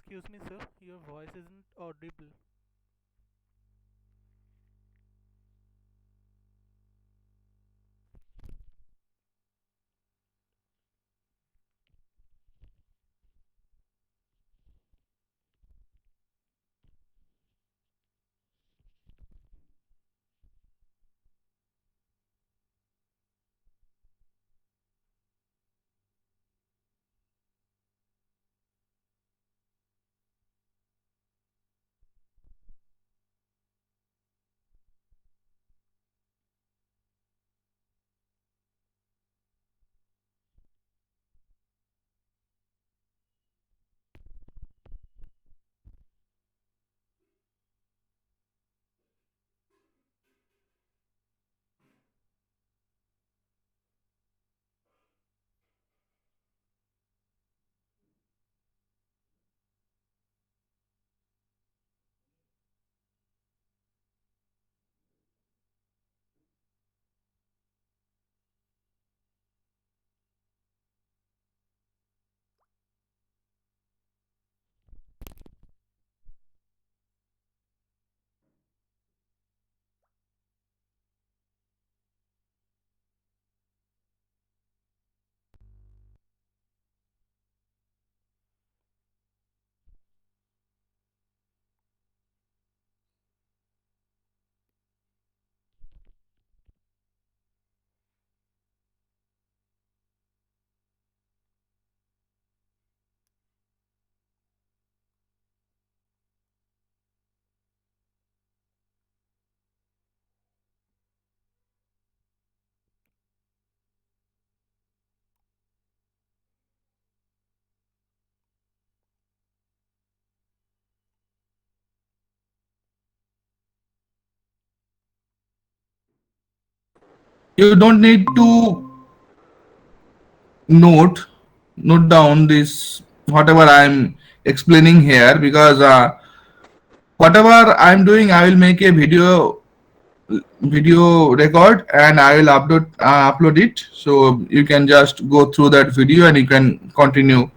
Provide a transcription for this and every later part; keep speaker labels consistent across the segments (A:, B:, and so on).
A: Excuse me, sir, your voice isn't audible.
B: You don't need to note note down this whatever I'm explaining here, because whatever I'm doing, I will make a video record and I will upload it, so you can just go through that video and you can continue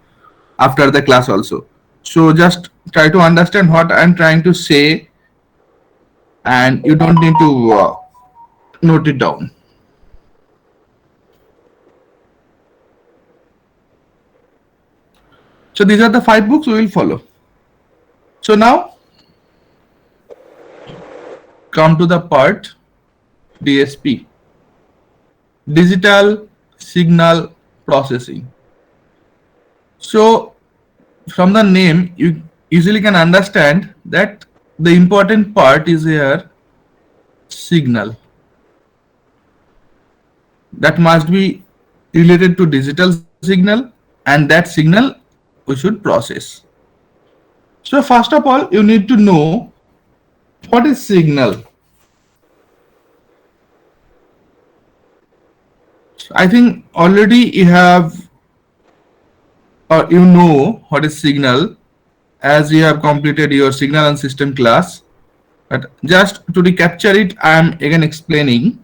B: after the class also. So just try to understand what I'm trying to say, and you don't need to note it down. So these are the 5 books we will follow. So now come to the part DSP, digital signal processing. So from the name you easily can understand that the important part is here signal, that must be related to digital signal, and that signal we should process. So first of all you need to know what is signal. I think already you have, or you know what is signal, as you have completed your signal and system class. But just to recapture it, I am again explaining.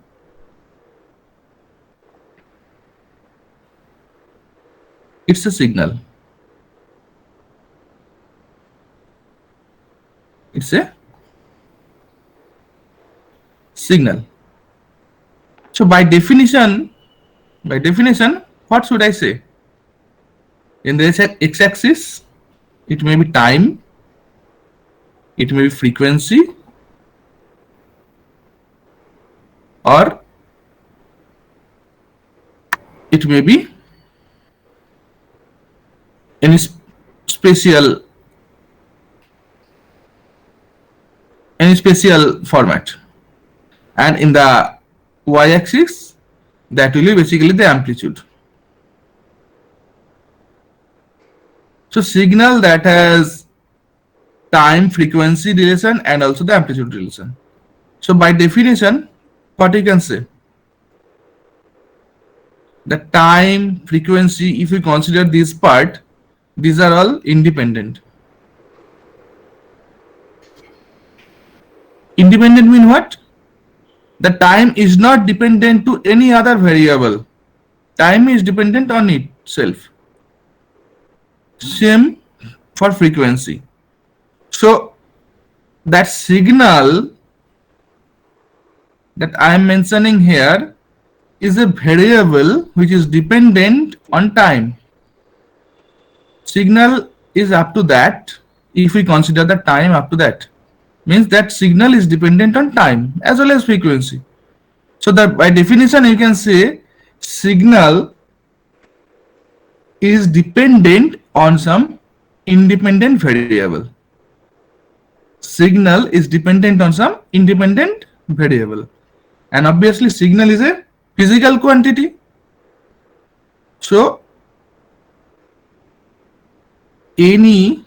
B: It's a signal. It's a signal. So by definition, what should I say? In the x-axis, it may be time, it may be frequency, or it may be any spatial format. And in the y-axis, that will be basically the amplitude. So signal that has time frequency relation and also the amplitude relation. So by definition, what you can say? The time frequency, if you consider this part, these are all independent. Independent mean what? The time is not dependent to any other variable. Time is dependent on itself. Same for frequency. So that signal that I am mentioning here is a variable which is dependent on time. Signal is up to that. If we consider the time up to that, means that signal is dependent on time as well as frequency. So that by definition you can say signal is dependent on some independent variable. Signal is dependent on some independent variable, and obviously signal is a physical quantity. So any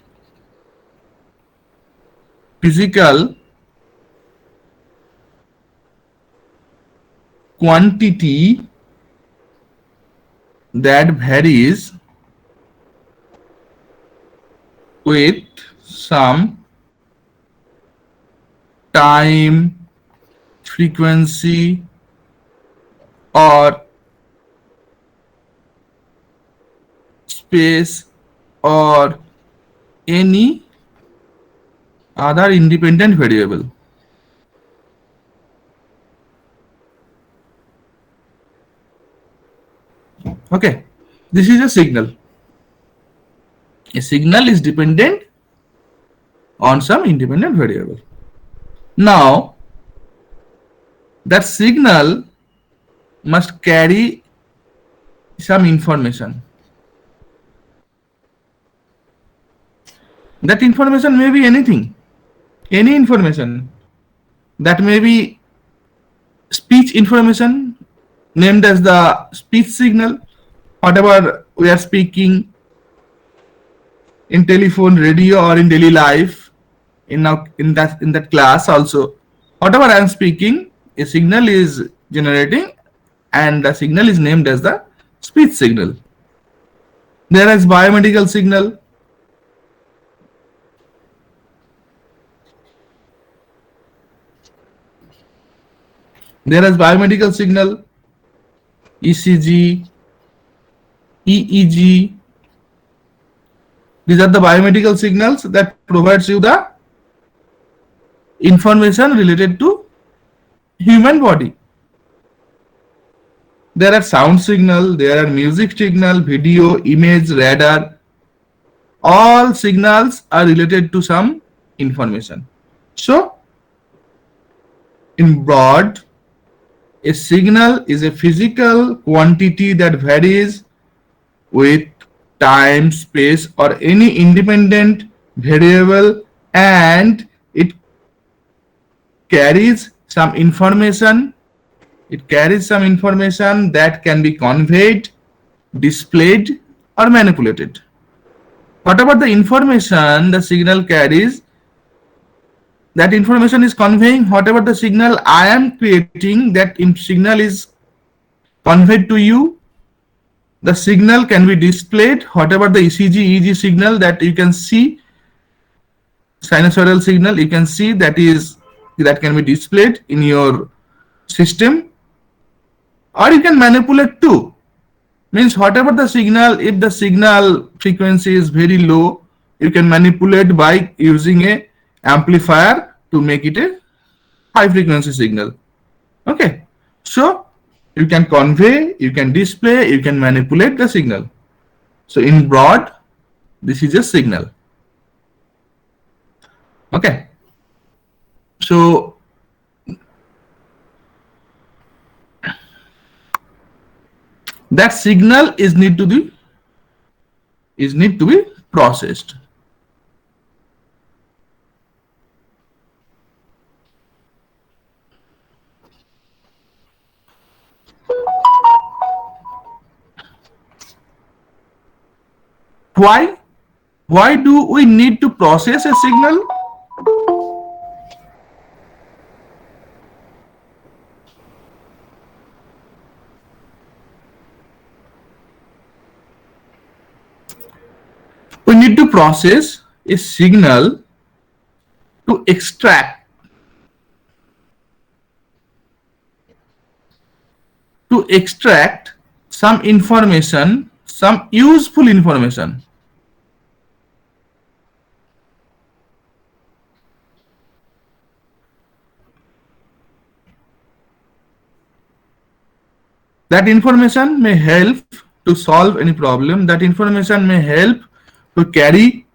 B: physical quantity that varies with some time, frequency, or space, or any other independent variable. Okay, this is a signal. A signal is dependent on some independent variable. Now, that signal must carry some information. That information may be anything, any information. That may be speech information named as the speech signal, whatever we are speaking in telephone, radio, or in daily life, in that class also, whatever I am speaking, a signal is generating, and the signal is named as the speech signal. There is biomedical signal. There is biomedical signal, ECG, EEG. These are the biomedical signals that provides you the information related to human body. There are sound signal, there are music signal, video, image, radar. All signals are related to some information. So, in broad, a signal is a physical quantity that varies with time, space, or any independent variable, and it carries some information. It carries some information that can be conveyed, displayed, or manipulated. Whatever the information the signal carries, that information is conveying. Whatever the signal I am creating, that signal is conveyed to you. The signal can be displayed. Whatever the ECG, EEG signal that you can see, sinusoidal signal, you can see that can be displayed in your system, or you can manipulate too. Means whatever the signal, if the signal frequency is very low, you can manipulate by using a amplifier to make it a high frequency signal. Okay, so you can convey, you can display, you can manipulate the signal. So in broad, this is a signal. Okay, so that signal is need to be processed. Why do we need to process a signal? We need to process a signal to extract some information, some useful information. That information may help to solve any problem. That information may help to carry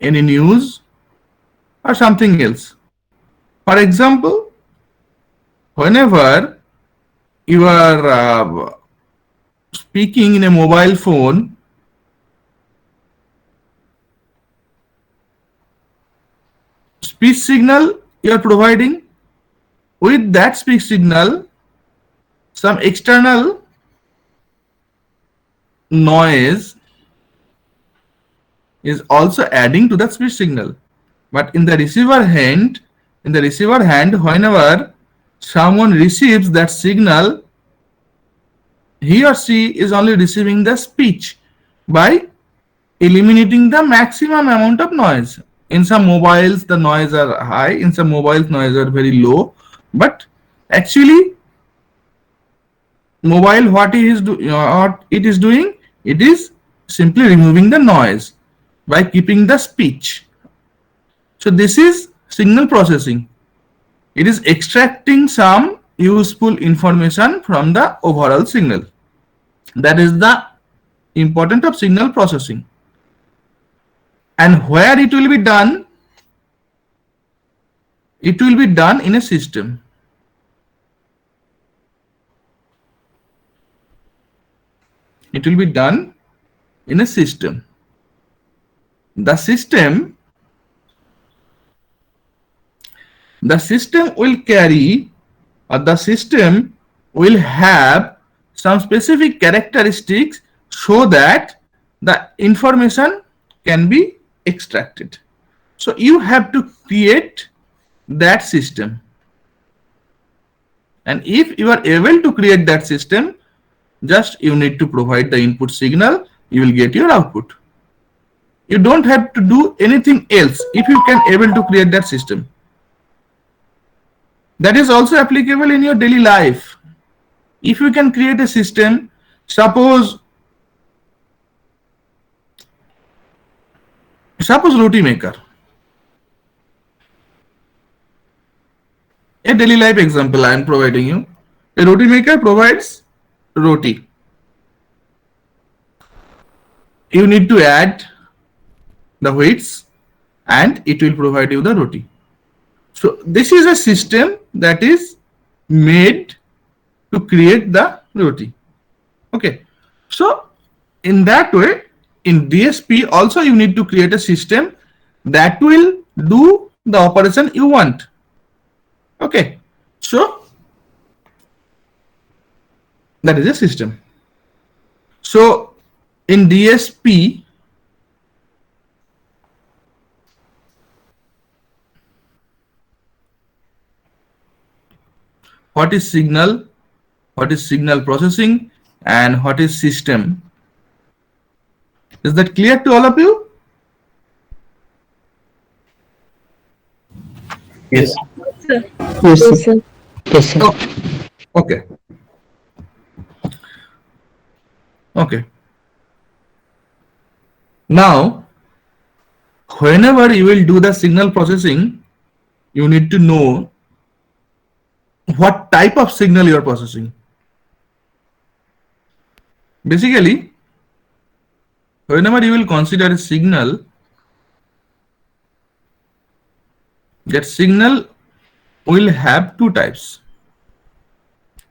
B: any news or something else. For example, whenever you are speaking in a mobile phone, speech signal you are providing, with that speech signal some external noise is also adding to that speech signal. But in the receiver hand, whenever someone receives that signal, he or she is only receiving the speech by eliminating the maximum amount of noise. In some mobiles the noise are high, in some mobiles noise are very low, but actually mobile what it is doing, it is simply removing the noise by keeping the speech. So this is signal processing. It is extracting some useful information from the overall signal. That is the importance of signal processing. And where it will be done? It will be done in a system. It will be done in a system. The system will carry, or the system will have some specific characteristics so that the information can be extracted. So you have to create that system, and if you are able to create that system, just you need to provide the input signal, you will get your output. You don't have to do anything else if you can able to create that system. That is also applicable in your daily life. If you can create a system, suppose roti maker. A daily life example I am providing you. A roti maker provides roti. You need to add the wheats and it will provide you the roti. So this is a system that is made to create the roti. Okay. So in that way, in DSP also you need to create a system that will do the operation you want. Okay. So that is a system. So in DSP, what is signal processing, and what is system? Is that clear to all of you?
C: Yes.
D: Yes, sir.
C: Yes, sir.
B: Okay. Okay. Now, whenever you will do the signal processing, you need to know what type of signal you are processing. Basically, whenever you will consider a signal, that signal will have two types.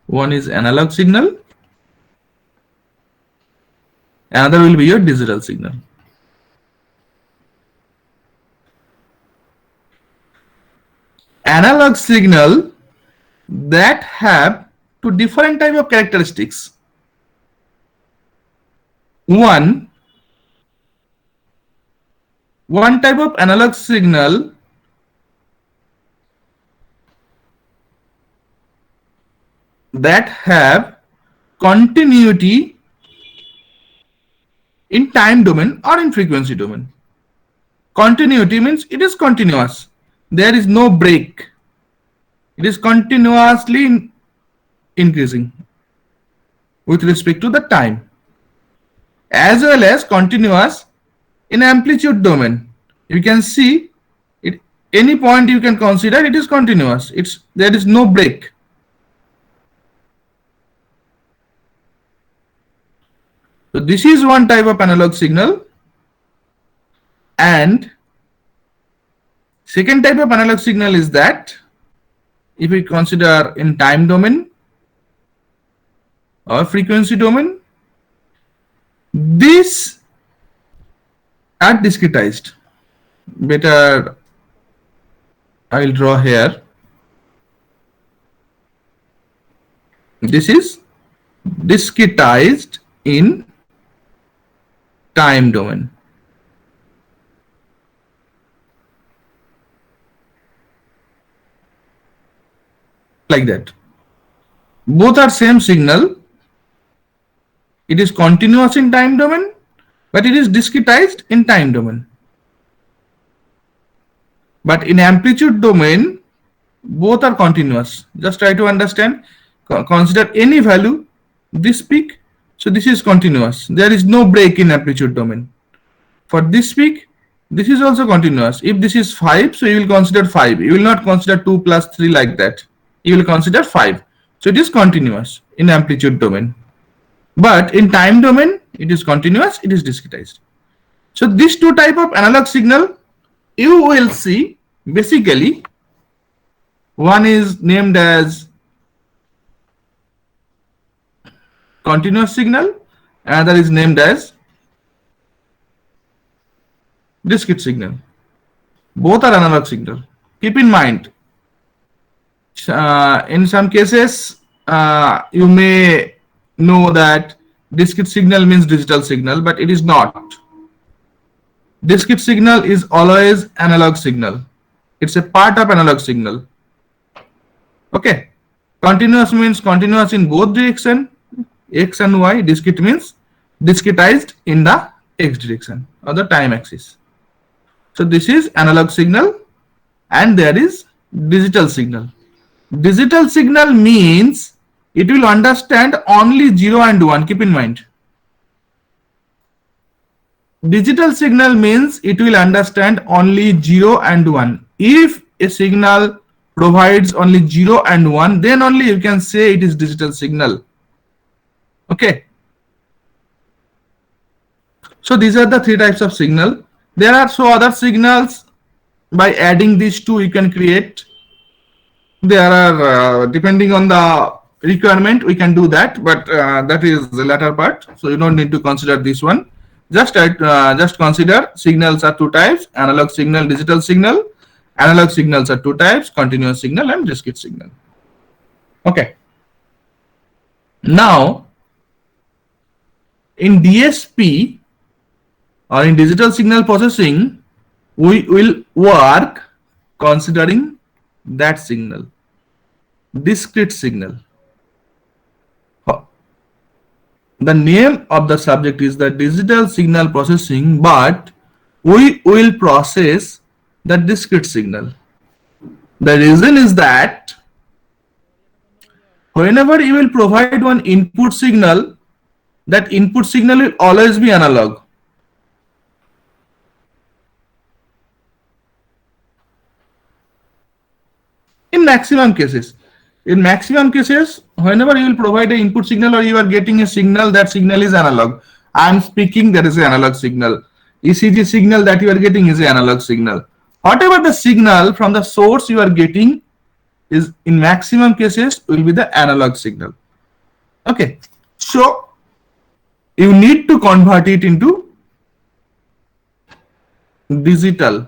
B: One is analog signal, another will be your digital signal. Analog signal that have two different type of characteristics. One type of analog signal that have continuity in time domain or in frequency domain. Continuity means it is continuous. There is no break. It is continuously increasing with respect to the time, as well as continuous in amplitude domain. You can see it any point you can consider it is continuous. There is no break. So this is one type of analog signal, and second type of analog signal is that if we consider in time domain or frequency domain, these are discretized. Better I will draw here. This is discretized in time domain. Like that. Both are same signal. It is continuous in time domain, but it is discretized in time domain. But in amplitude domain, both are continuous. Just try to understand. Consider any value, this peak. So this is continuous. There is no break in amplitude domain. For this peak, this is also continuous. If this is 5, so you will consider 5. You will not consider 2 plus 3 like that. You will consider 5. So it is continuous in amplitude domain. But in time domain, it is continuous, it is discretized. So these two type of analog signal, you will see basically one is named as continuous signal, another is named as discrete signal. Both are analog signal. Keep in mind, in some cases, you may know that discrete signal means digital signal, but it is not. Discrete signal is always analog signal. It's a part of analog signal. Okay. Continuous means continuous in both direction, x and y. Discrete means discretized in the x direction or the time axis. So this is analog signal, and there is digital signal. Digital signal means it will understand only 0 and 1. Keep in mind. Digital signal means it will understand only 0 and 1. If a signal provides only 0 and 1, then only you can say it is digital signal. Okay. So these are the three types of signal. There are so other signals. By adding these two, you can create. There are depending on the requirement, we can do that, but that is the latter part. So you don't need to consider this one. Just consider signals are two types: analog signal, digital signal. Analog signals are two types: continuous signal and discrete signal. Okay. Now, in DSP or in digital signal processing, we will work considering that signal, discrete signal. The name of the subject is the digital signal processing, but we will process the discrete signal. The reason is that whenever you will provide one input signal, that input signal will always be analog. In maximum cases, whenever you will provide an input signal or you are getting a signal, that signal is analog. I am speaking, that is an analog signal. ECG signal that you are getting is an analog signal. Whatever the signal from the source you are getting is, in maximum cases, will be the analog signal. Okay. So you need to convert it into digital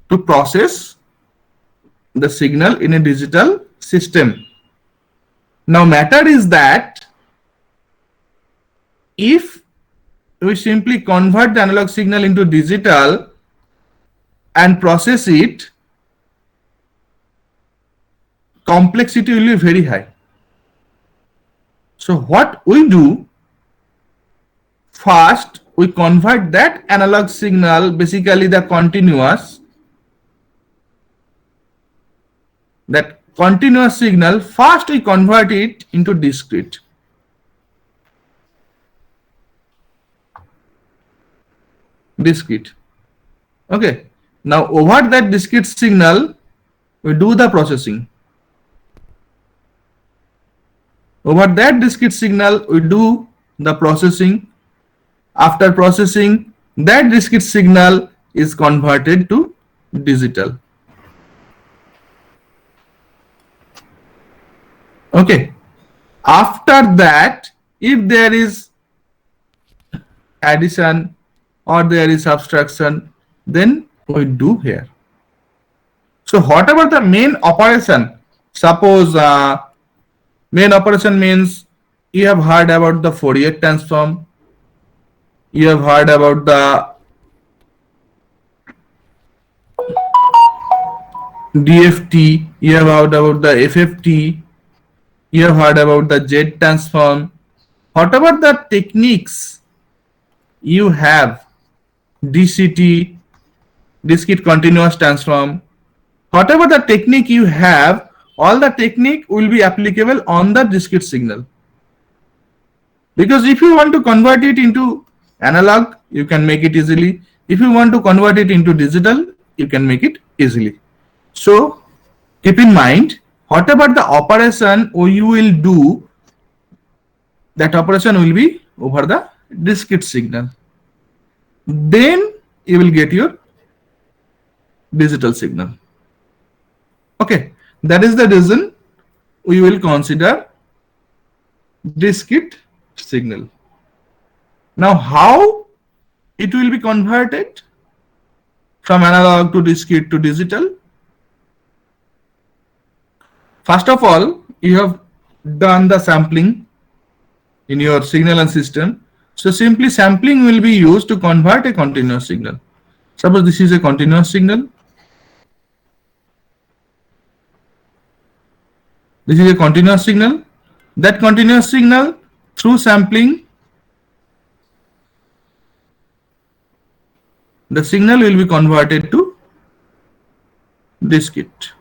B: to process the signal in a digital system. Now matter is that if we simply convert the analog signal into digital and process it, complexity will be very high. So what we do, first we convert that analog signal, basically the continuous, that continuous signal, first we convert it into discrete. Okay. Now over that discrete signal, we do the processing. Over that discrete signal, we do the processing. After processing, that discrete signal is converted to digital. Okay. After that, if there is addition or there is subtraction, then we do here. So whatever the main operation, suppose main operation means you have heard about the Fourier transform, you have heard about the DFT, you have heard about the FFT, you have heard about the Z transform. Whatever the techniques you have, DCT, discrete continuous transform, whatever the technique you have, all the technique will be applicable on the discrete signal. Because if you want to convert it into analog, you can make it easily. If you want to convert it into digital, you can make it easily. So keep in mind, whatever the operation you will do, that operation will be over the discrete signal. Then you will get your digital signal. Okay, that is the reason we will consider discrete signal. Now, how it will be converted from analog to discrete to digital? First of all, you have done the sampling in your signal and system. So simply sampling will be used to convert a continuous signal. Suppose this is a continuous signal. This is a continuous signal. That continuous signal through sampling, the signal will be converted to discrete.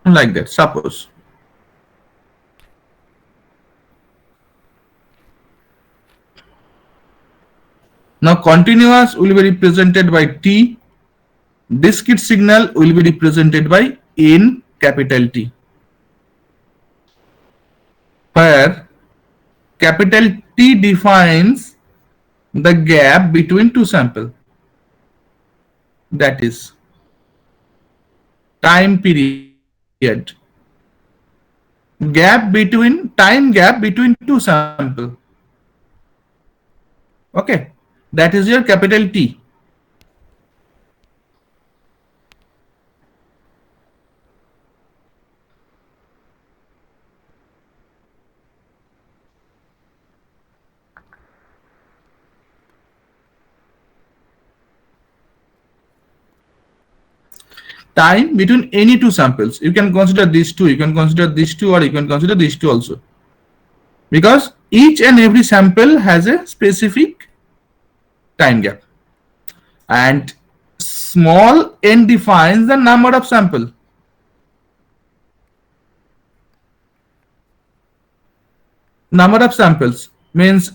B: Like that, suppose. Now continuous will be represented by T, discrete signal will be represented by N capital T, where capital T defines the gap between two samples, that is time period, time gap between two samples. Okay, that is your capital T. Time between any two samples. You can consider these two, you can consider these two, or you can consider these two also. Because each and every sample has a specific time gap. And small n defines the number of sample. Number of samples means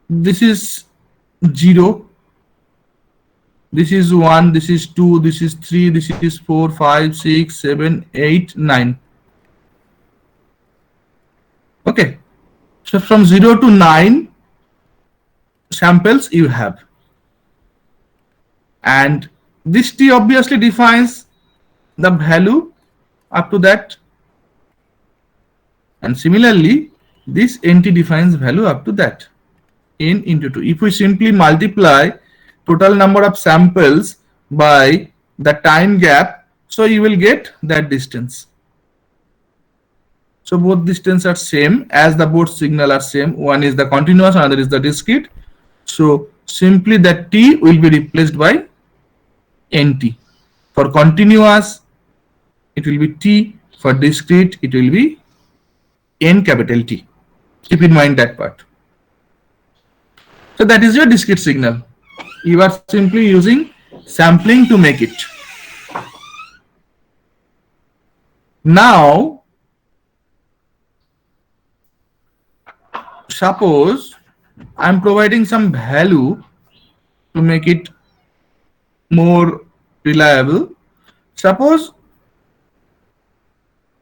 B: this is 0. This is 1, this is 2, this is 3, this is 4, 5, 6, 7, 8, 9. Okay. So from 0 to 9 samples you have. And this T obviously defines the value up to that. And similarly, this NT defines value up to that. N into 2. If we simply multiply total number of samples by the time gap, so you will get that distance. So both distance are same, as the both signal are same. One is the continuous, another is the discrete. So simply that T will be replaced by NT. For continuous, it will be T. For discrete, it will be N capital T. Keep in mind that part. So that is your discrete signal. You are simply using sampling to make it. Now, suppose I am providing some value to make it more reliable. Suppose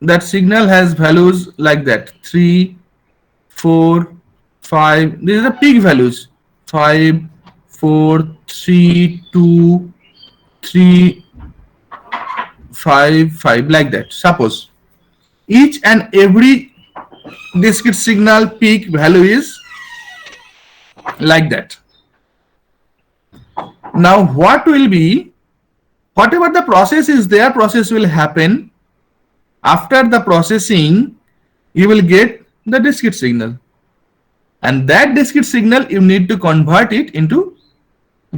B: that signal has values like that: 3, 4, 5. These are the peak values: 5, 4, 3, 2, 3, 5, 5, like that. Suppose each and every discrete signal peak value is like that. Now what will be, whatever the process is there, process will happen. After the processing, you will get the discrete signal, and that discrete signal you need to convert it into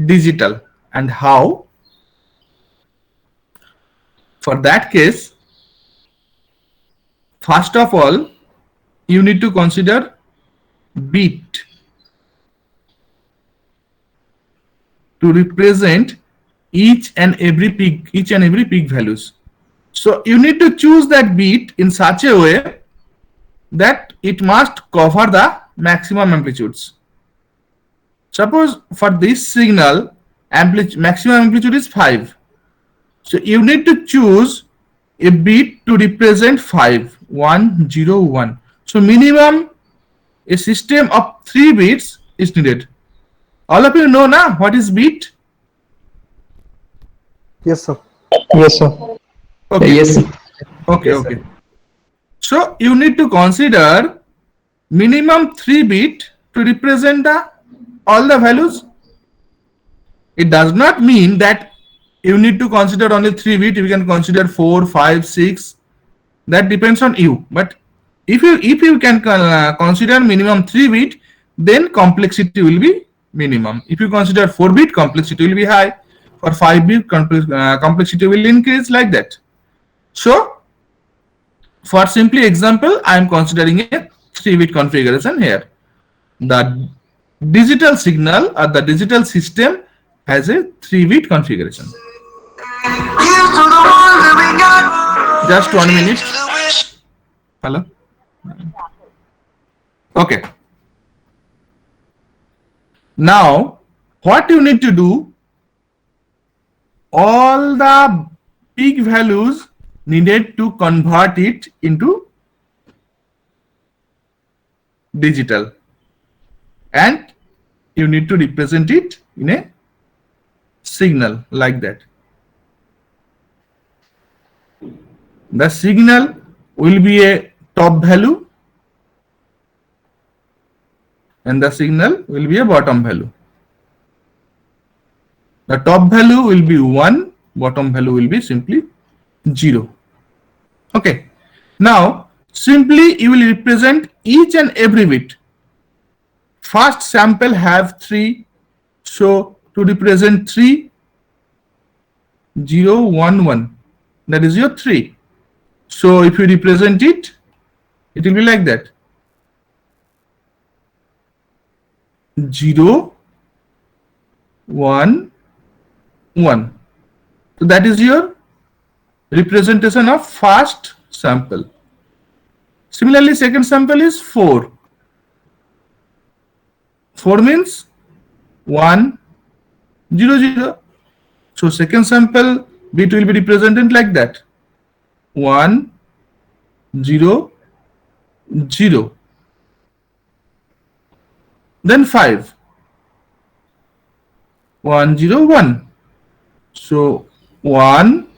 B: digital. And how? For that case, first of all, you need to consider bit to represent each and every peak values. So you need to choose that bit in such a way that it must cover the maximum amplitudes. Suppose for this signal, maximum amplitude is 5. So you need to choose a bit to represent 5, 1, 0, 1. So minimum a system of 3 bits is needed. All of you know now what is bit?
C: Yes, sir.
E: Yes, sir.
B: Okay.
E: Yes, sir.
B: Okay,
C: Yes, sir.
B: okay. So you need to consider minimum 3 bit to represent all the values. It does not mean that you need to consider only 3 bit. You can consider 4, 5, 6. That depends on you. But if you can consider minimum 3 bit, then complexity will be minimum. If you consider 4 bit, complexity will be high. For 5 bit, complexity will increase, like that. So for simply example, I am considering a 3 bit configuration here. The digital signal or the digital system has a 3 bit configuration. Just 1 minute. Hello. Okay. Now what you need to do, all the peak values needed to convert it into digital, and you need to represent it in a signal like that. The signal will be a top value and the signal will be a bottom value. The top value will be 1, bottom value will be simply 0. Okay. Now simply you will represent each and every bit. First sample have 3, so to represent 3, 0, 1, 1, that is your 3. So if you represent it, it will be like that: 0, 1, 1. So that is your representation of first sample. Similarly, second sample is 4. 4 means 1, 0, 0. So second sample bit will be represented like that: 1, 0, 0. Then 5, 1, 0, 1. So 1,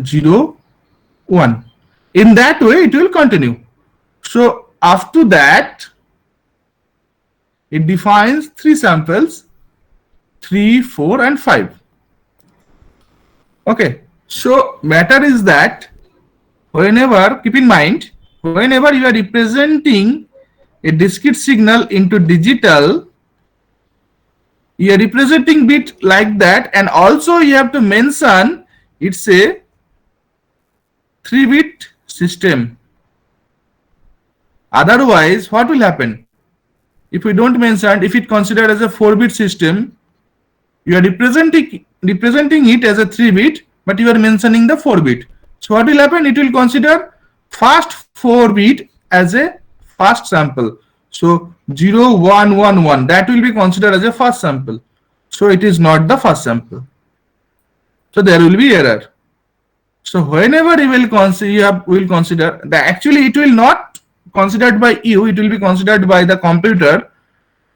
B: 0, 1. In that way it will continue. So after that it defines 3 samples: 3, 4 and 5. Okay. So matter is that whenever, keep in mind, whenever you are representing a discrete signal into digital, you are representing bit like that, and also you have to mention it's a 3 bit system. Otherwise what will happen? If we don't mention, if it considered as a 4 bit system, you are representing it as a 3 bit, but you are mentioning the 4 bit. So what will happen? It will consider first 4 bit as a first sample. So 0, 1, 1, 1, that will be considered as a first sample. So it is not the first sample. So there will be error. So whenever you will consider that, actually it will not considered by you, it will be considered by the computer.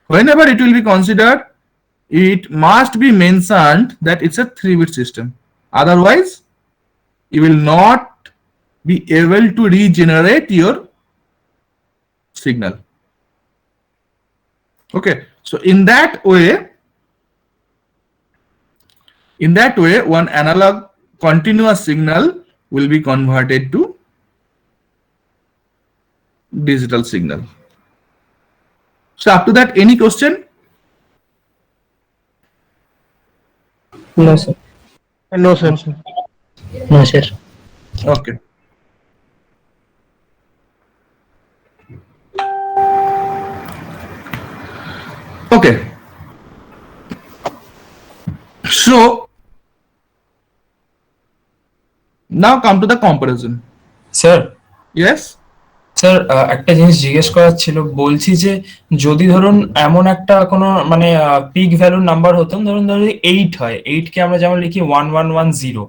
B: Whenever it will be considered, it must be mentioned that it's a 3-bit system. Otherwise, you will not be able to regenerate your signal. Okay, so in that way, one analog continuous signal will be converted to digital signal. So up to that, any question?
D: No, sir.
A: No, sir.
D: No, sir.
B: Okay. Okay. So now come to the comparison.
C: Sir
B: Yes.
C: Sir একটা জিনিস জিজ্ঞেস করার ছিল, বলছি যে যদি ধরুন এমন একটা কোনো মানে পিক ভ্যালুর নাম্বার হতাম, ধরুন 8 হয়, 8 কে আমরা যেমন লিখি 1110,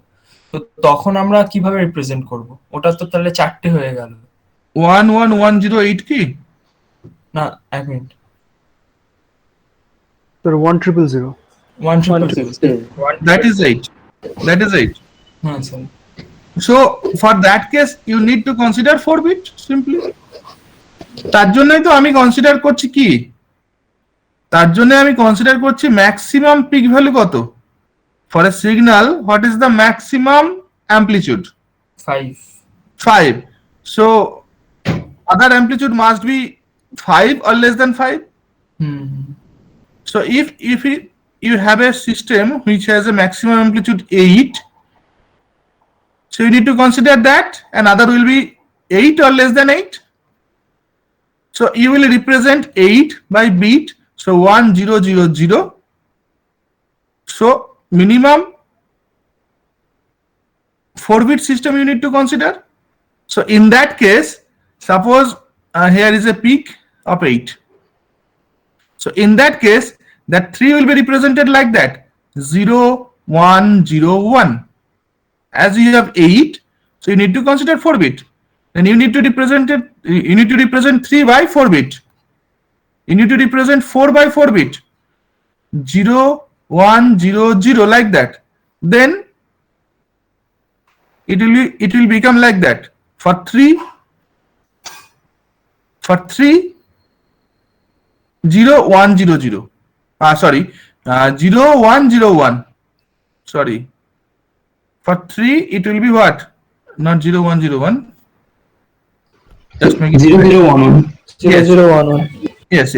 C: তো তখন আমরা কিভাবে রিপ্রেজেন্ট করব? ওটা তো তাহলে 4টে হয়ে গেল।
B: 11108 কি?
C: না, এক minute,
A: Sir, 1000.
C: 100।
B: That is 8. That is 8.
C: হ্যাঁ sir.
B: So for that case, you need to consider 4-bit simply. তার জন্যই তো আমি কনসিডার করছি কি? তার জন্য আমি কনসিডার করছি ম্যাক্সিমাম পিক ভ্যালু কত? For a signal, what is the maximum amplitude?
C: 5।
B: 5. So other amplitude must be 5 or less than 5. So if you have a system which has a maximum amplitude 8, so you need to consider that another will be 8 or less than 8. So you will represent 8 by bit, so 1000. So minimum 4-bit system you need to consider. So in that case, suppose here is a peak of 8. So in that case, that 3 will be represented like that, 0, 1, 0, 1. As you have 8, so you need to consider 4-bit. Then you need to represent it. You need to represent 3 by 4-bit. You need to represent 4 by 4-bit. 0, 1, 0, 0 like that. Then it will become like that. For 3, 0, 1, 0, 0. Sorry, 0, 1, 0, 1. Sorry. For 3, it will be what? Not 0, 1, 0, 1. Just make it
D: 0011.
B: Yes.
D: 0011.
B: Yes.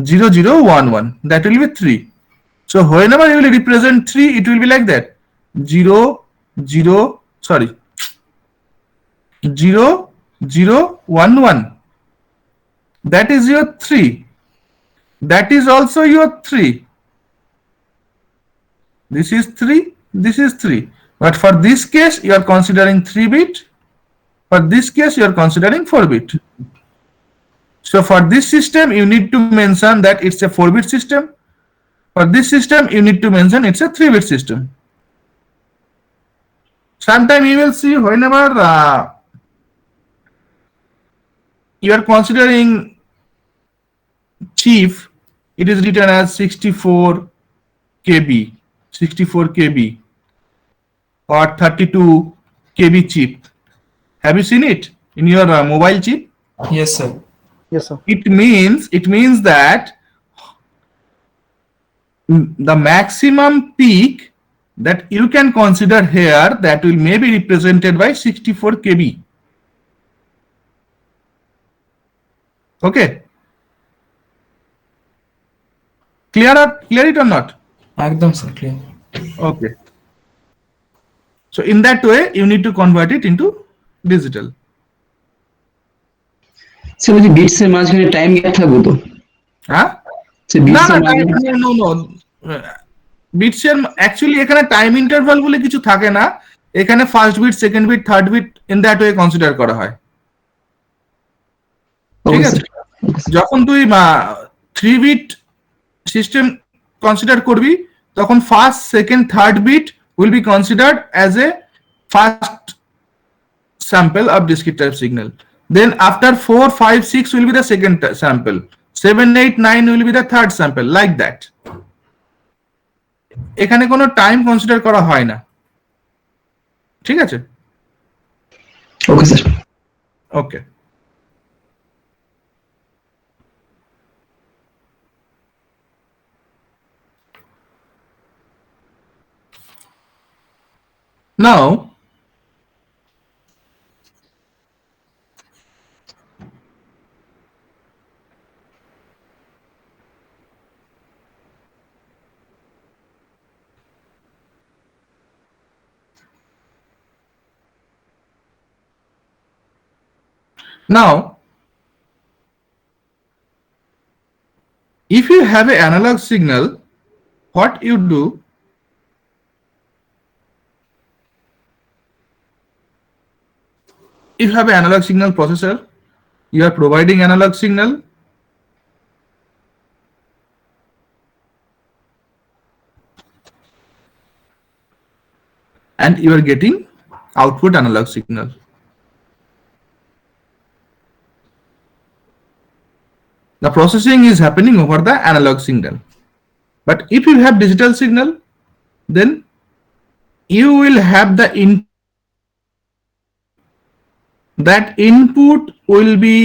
B: 0, 0, 1, 1. That will be 3. So whenever you will represent 3, it will be like that. 0, 0, 1, 1. That is your 3. That is also your 3. This is 3. This is 3. But for this case, you are considering 3-bit. For this case, you are considering 4-bit. So for this system, you need to mention that it's a 4-bit system. For this system, you need to mention it's a 3-bit system. Sometime you will see whenever you are considering chip, it is written as 64 KB, 64 KB or 32 KB chip. Have you seen it in your mobile chip?
C: Yes sir।
A: Yes, sir.
B: It means that the maximum peak that you can consider here, that will may be represented by 64 KB. Okay. Clear it or not?
C: একদম sir, clear.
B: Okay. So in that way, you need to convert it into digital.
D: সে বলছি bits এর মাঝখানে time gap থাকবে তো?
B: হ্যাঁ?
D: সে bits এর
B: No. বিটস এর অ্যাকচুয়ালি এখানে টাইম ইন্টারভাল বলে কিছু থাকে না। এখানে first bit, second bit, third bit in that way consider করা হয়। ঠিক আছে? যখন তুই 3-bit সিস্টেম কনসিডার করবি, তখন first, second, third bit will be considered as a first sample of discrete type signal. Then after 4, 5, 6 will be the second sample. 7, 8, 9 will be the third sample, like that. এখানে কোনো time consider করা হয় না, ঠিক আছে?
D: Okay sir.
B: Okay, now if you have an analog signal, what you do, if you have an analog signal processor, you are providing analog signal, and you are getting output analog signal. The processing is happening over the analog signal. But if you have digital signal, then you will have the that input will be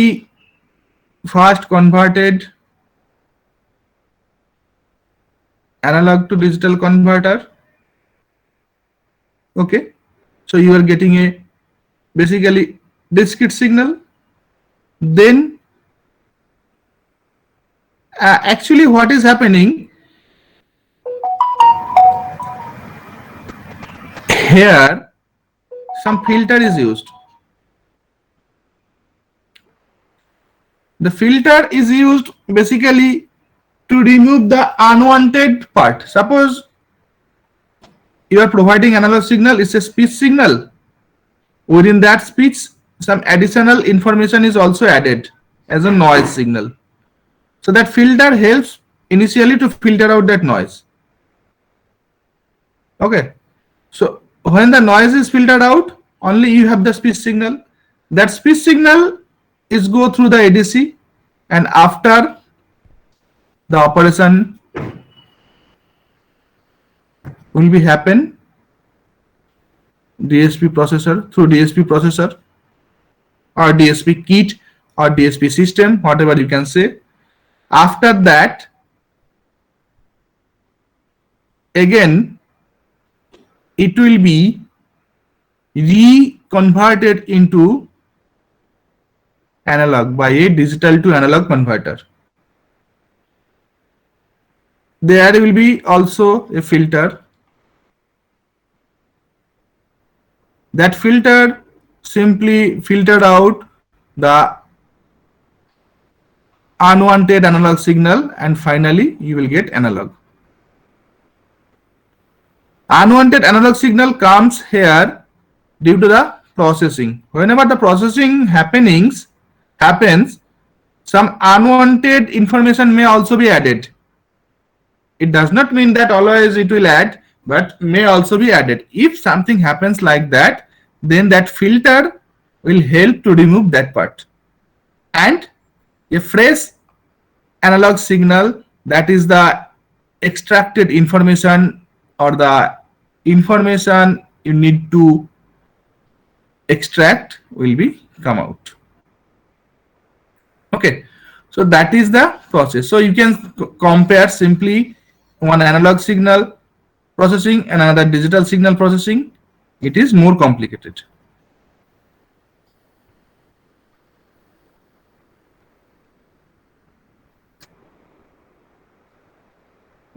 B: first converted analog to digital converter. Okay, so you are getting a basically discrete signal. Then actually what is happening here, some filter is used. The filter is used basically to remove the unwanted part. Suppose you are providing analog signal, it's a speech signal. Within that speech, some additional information is also added as a noise signal. So that filter helps initially to filter out that noise. Okay, so when the noise is filtered out, only you have the speech signal. That speech signal is go through the ADC, and after the operation will be happen DSP processor, through DSP processor or DSP kit or DSP system, whatever you can say. After that, again it will be reconverted into analog by a digital to analog converter. There will be also a filter. That filter simply filter out the unwanted analog signal, and finally you will get analog. Unwanted analog signal comes here due to the processing. Whenever the processing happens, some unwanted information may also be added. It does not mean that always it will add, but may also be added. If something happens like that, then that filter will help to remove that part, and a fresh analog signal, that is the extracted information or the information you need to extract, will be come out. Okay, so that is the process. So you can compare simply one analog signal processing and another digital signal processing. It is more complicated.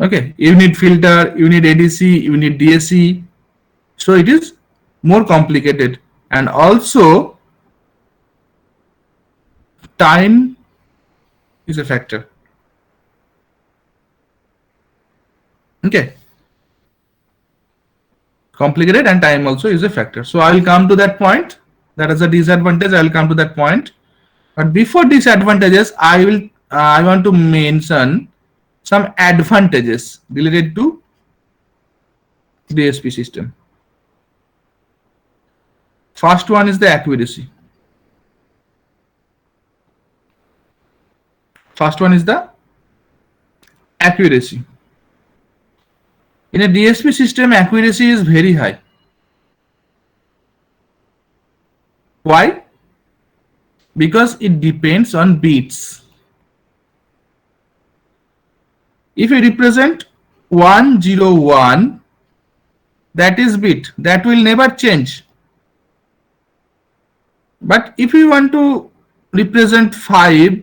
B: Okay, you need filter, you need ADC, you need DAC. So it is more complicated, and also time is a factor. Okay, complicated and time also is a factor. So I will come to that point. That is a disadvantage. I will come to that point. But before disadvantages, I want to mention some advantages related to DSP system. First one is the accuracy. First one is the accuracy. In a DSP system, accuracy is very high. Why? Because it depends on bits. If you represent 101, that is bit, that will never change. But if you want to represent 5,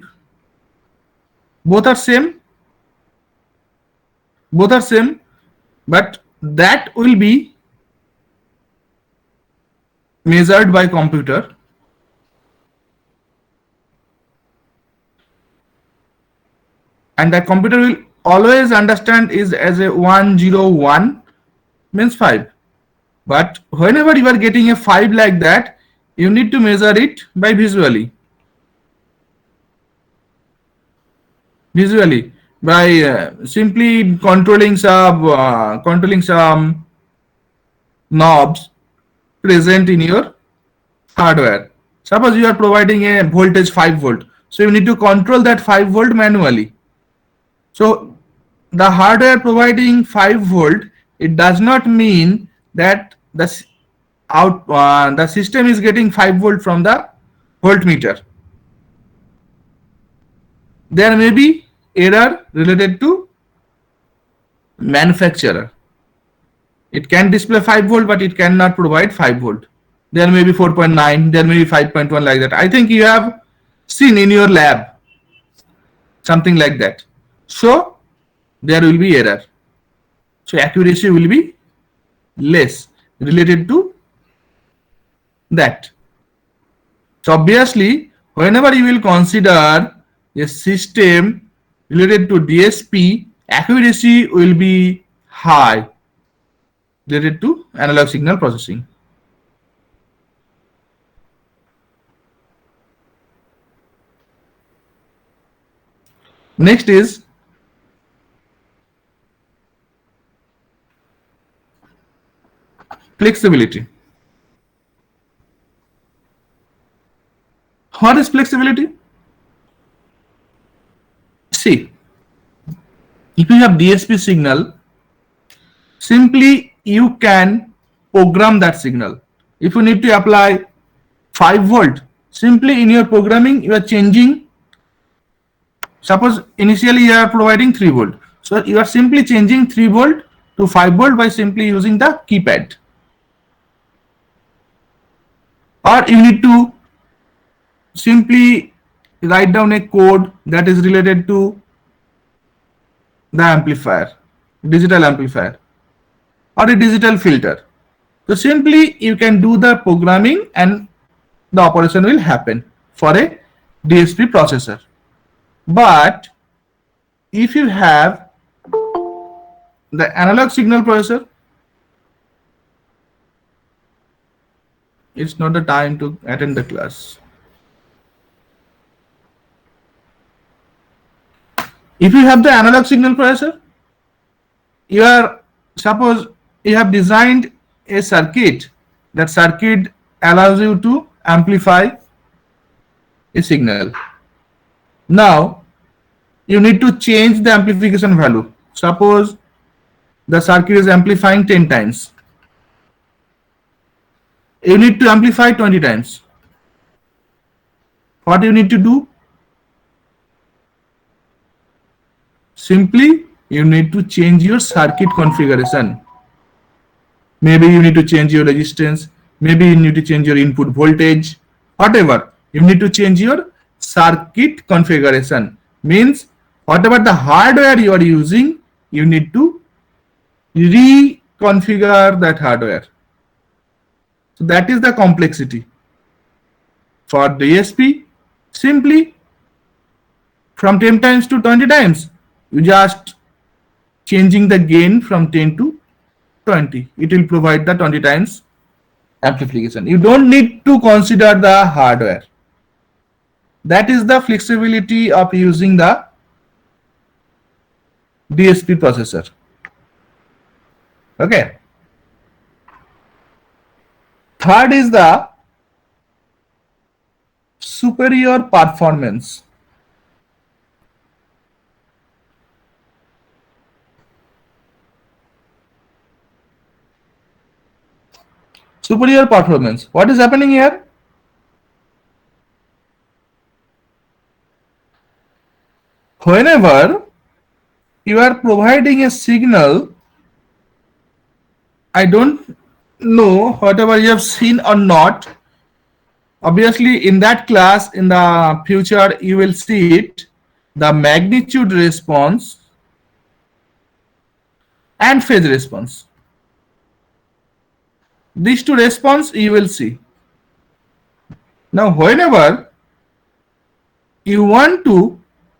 B: both are same, but that will be measured by computer. And that computer will always understand is as a 101 means 5. But whenever you are getting a 5 like that, you need to measure it by visually by simply controlling some knobs present in your hardware. Suppose you are providing a voltage 5 volt, so you need to control that 5 volt manually. So the hardware providing 5 volt, it does not mean that the system is getting 5 volt from the voltmeter. There may be error related to manufacturer. It can display 5 volt, but it cannot provide 5 volt. There may be 4.9, there may be 5.1 like that. I think you have seen in your lab something like that. So there will be error. So accuracy will be less related to that. So obviously, whenever you will consider a system related to DSP, accuracy will be high related to analog signal processing. Next is flexibility. What is flexibility? See, if you have DSP signal, simply you can program that signal. If you need to apply 5 volt, simply in your programming you are changing. Suppose initially you are providing 3 volt, so you are simply changing 3 volt to 5 volt by simply using the keypad. Or you need to simply write down a code that is related to the amplifier, digital amplifier, or a digital filter. So simply you can do the programming and the operation will happen for a DSP processor. But if you have the analog signal processor, it's not the time to attend the class. If you have the analog signal processor, suppose you have designed a circuit. That circuit allows you to amplify a signal. Now you need to change the amplification value. Suppose the circuit is amplifying 10 times. You need to amplify 20 times. What you need to do? Simply you need to change your circuit configuration. Maybe you need to change your resistance, maybe you need to change your input voltage, whatever. You need to change your circuit configuration. Means whatever the hardware you are using, you need to reconfigure that hardware. So that is the complexity. For DSP, simply from 10 times to 20 times, you just changing the gain from 10 to 20. It will provide the 20 times amplification. You don't need to consider the hardware. That is the flexibility of using the DSP processor. Okay. Third is the superior performance. Superior performance. What is happening here? Whenever you are providing a signal, I don't know whatever you have seen or not. Obviously, in that class, in the future, you will see it, the magnitude response and phase response. These two response you will see. Now, whenever you want to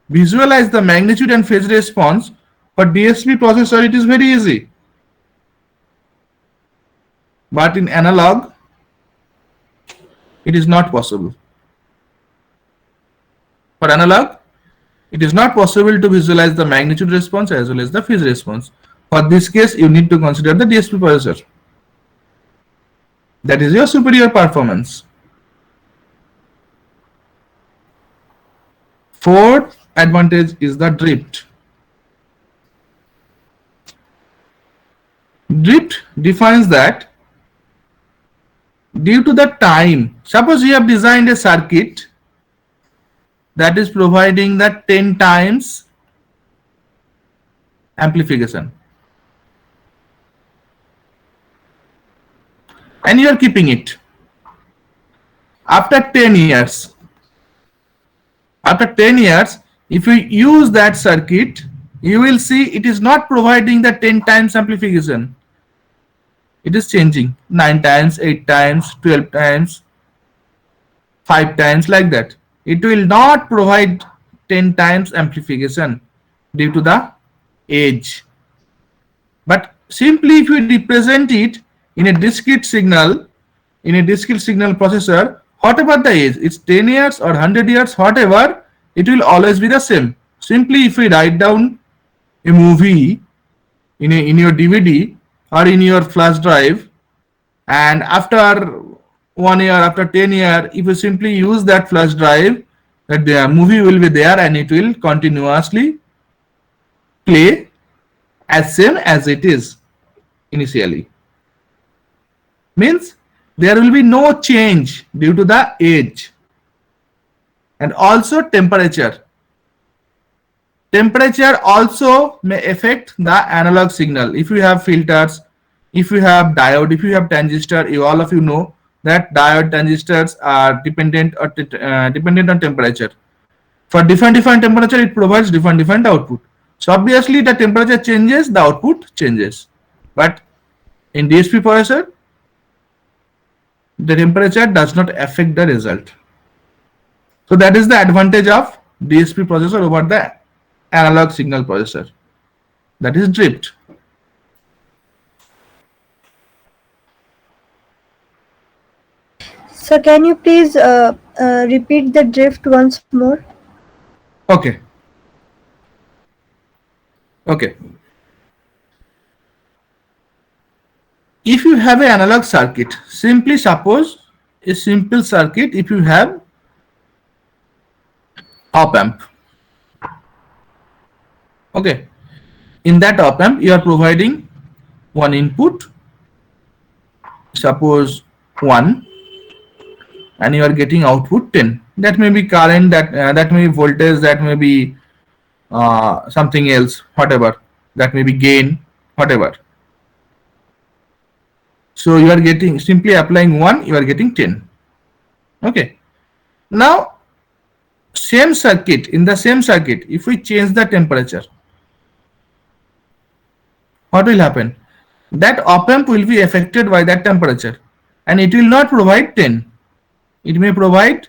B: visualize the magnitude and phase response for DSP processor, it is very easy. But in analog, it is not possible. For analog, it is not possible to visualize the magnitude response as well as the phase response. For this case, you need to consider the DSP processor. That is your superior performance. Fourth advantage is the drift. Drift defines that due to the time, suppose you have designed a circuit that is providing the 10 times amplification, and you are keeping it. After 10 years, if you use that circuit, you will see it is not providing the 10 times amplification. It is changing 9 times, 8 times, 12 times, 5 times, like that. It will not provide 10 times amplification due to the age. But simply if you represent it in a discrete signal, processor, whatever the age, it's 10 years or 100 years, whatever, it will always be the same. Simply if we write down a movie in your DVD or in your flash drive, and after 1 year, after 10 years, if you simply use that flash drive, that the movie will be there and it will continuously play as same as it is initially. Means there will be no change due to the age. And also temperature. Temperature also may affect the analog signal. If you have filters, if you have diode, if you have transistor, all of you know that diode transistors are dependent on temperature. For different temperature, it provides different output. So obviously the temperature changes, the output changes. But in DSP processor, the temperature does not affect the result. So that is the advantage of DSP processor over the analog signal processor. That is drift.
E: So can you please repeat the drift once more?
B: Okay. If you have an analog circuit, simply suppose a simple circuit, if you have op amp. Okay. In that op amp, you are providing one input, suppose 1, and you are getting output 10. That may be current, that may be voltage, that may be something else, whatever. That may be gain, whatever. So you are getting, simply applying 1, you are getting 10. Okay. Now, same circuit, in the same circuit, if we change the temperature, what will happen? That op amp will be affected by that temperature, and it will not provide 10. It may provide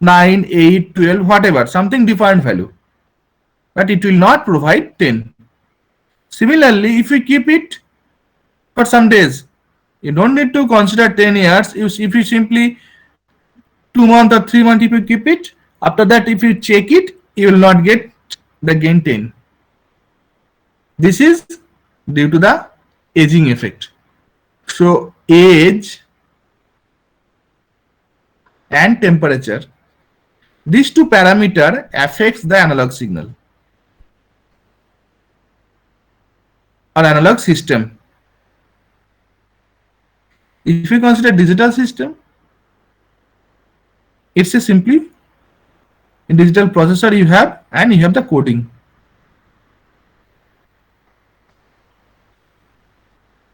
B: 9, 8, 12, whatever, something different value, but it will not provide 10. Similarly, if we keep it for some days, you don't need to consider 10 years. If you simply 2 months or 3 months, if you keep it, after that, if you check it, you will not get the gain 10. This is due to the aging effect. So age and temperature. These two parameters affects the analog signal or analog system. If you consider digital system, it's a simply in digital processor you have and you have the coding.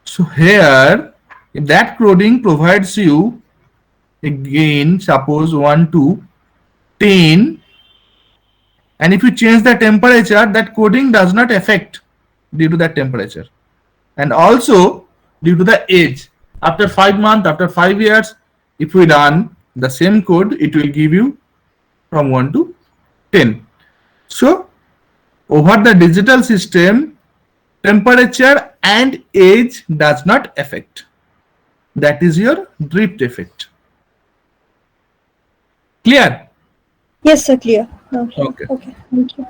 B: So here, if that coding provides you a gain, suppose 1 to 10, and if you change the temperature, that coding does not affect due to that temperature. And also due to the age. After 5 months, after 5 years, if we run the same code, it will give you from 1 to 10. So over the digital system, temperature and age does not affect. That is your drift effect. Clear?
E: Yes, sir, clear. Okay.
B: Okay.
E: Okay, thank you.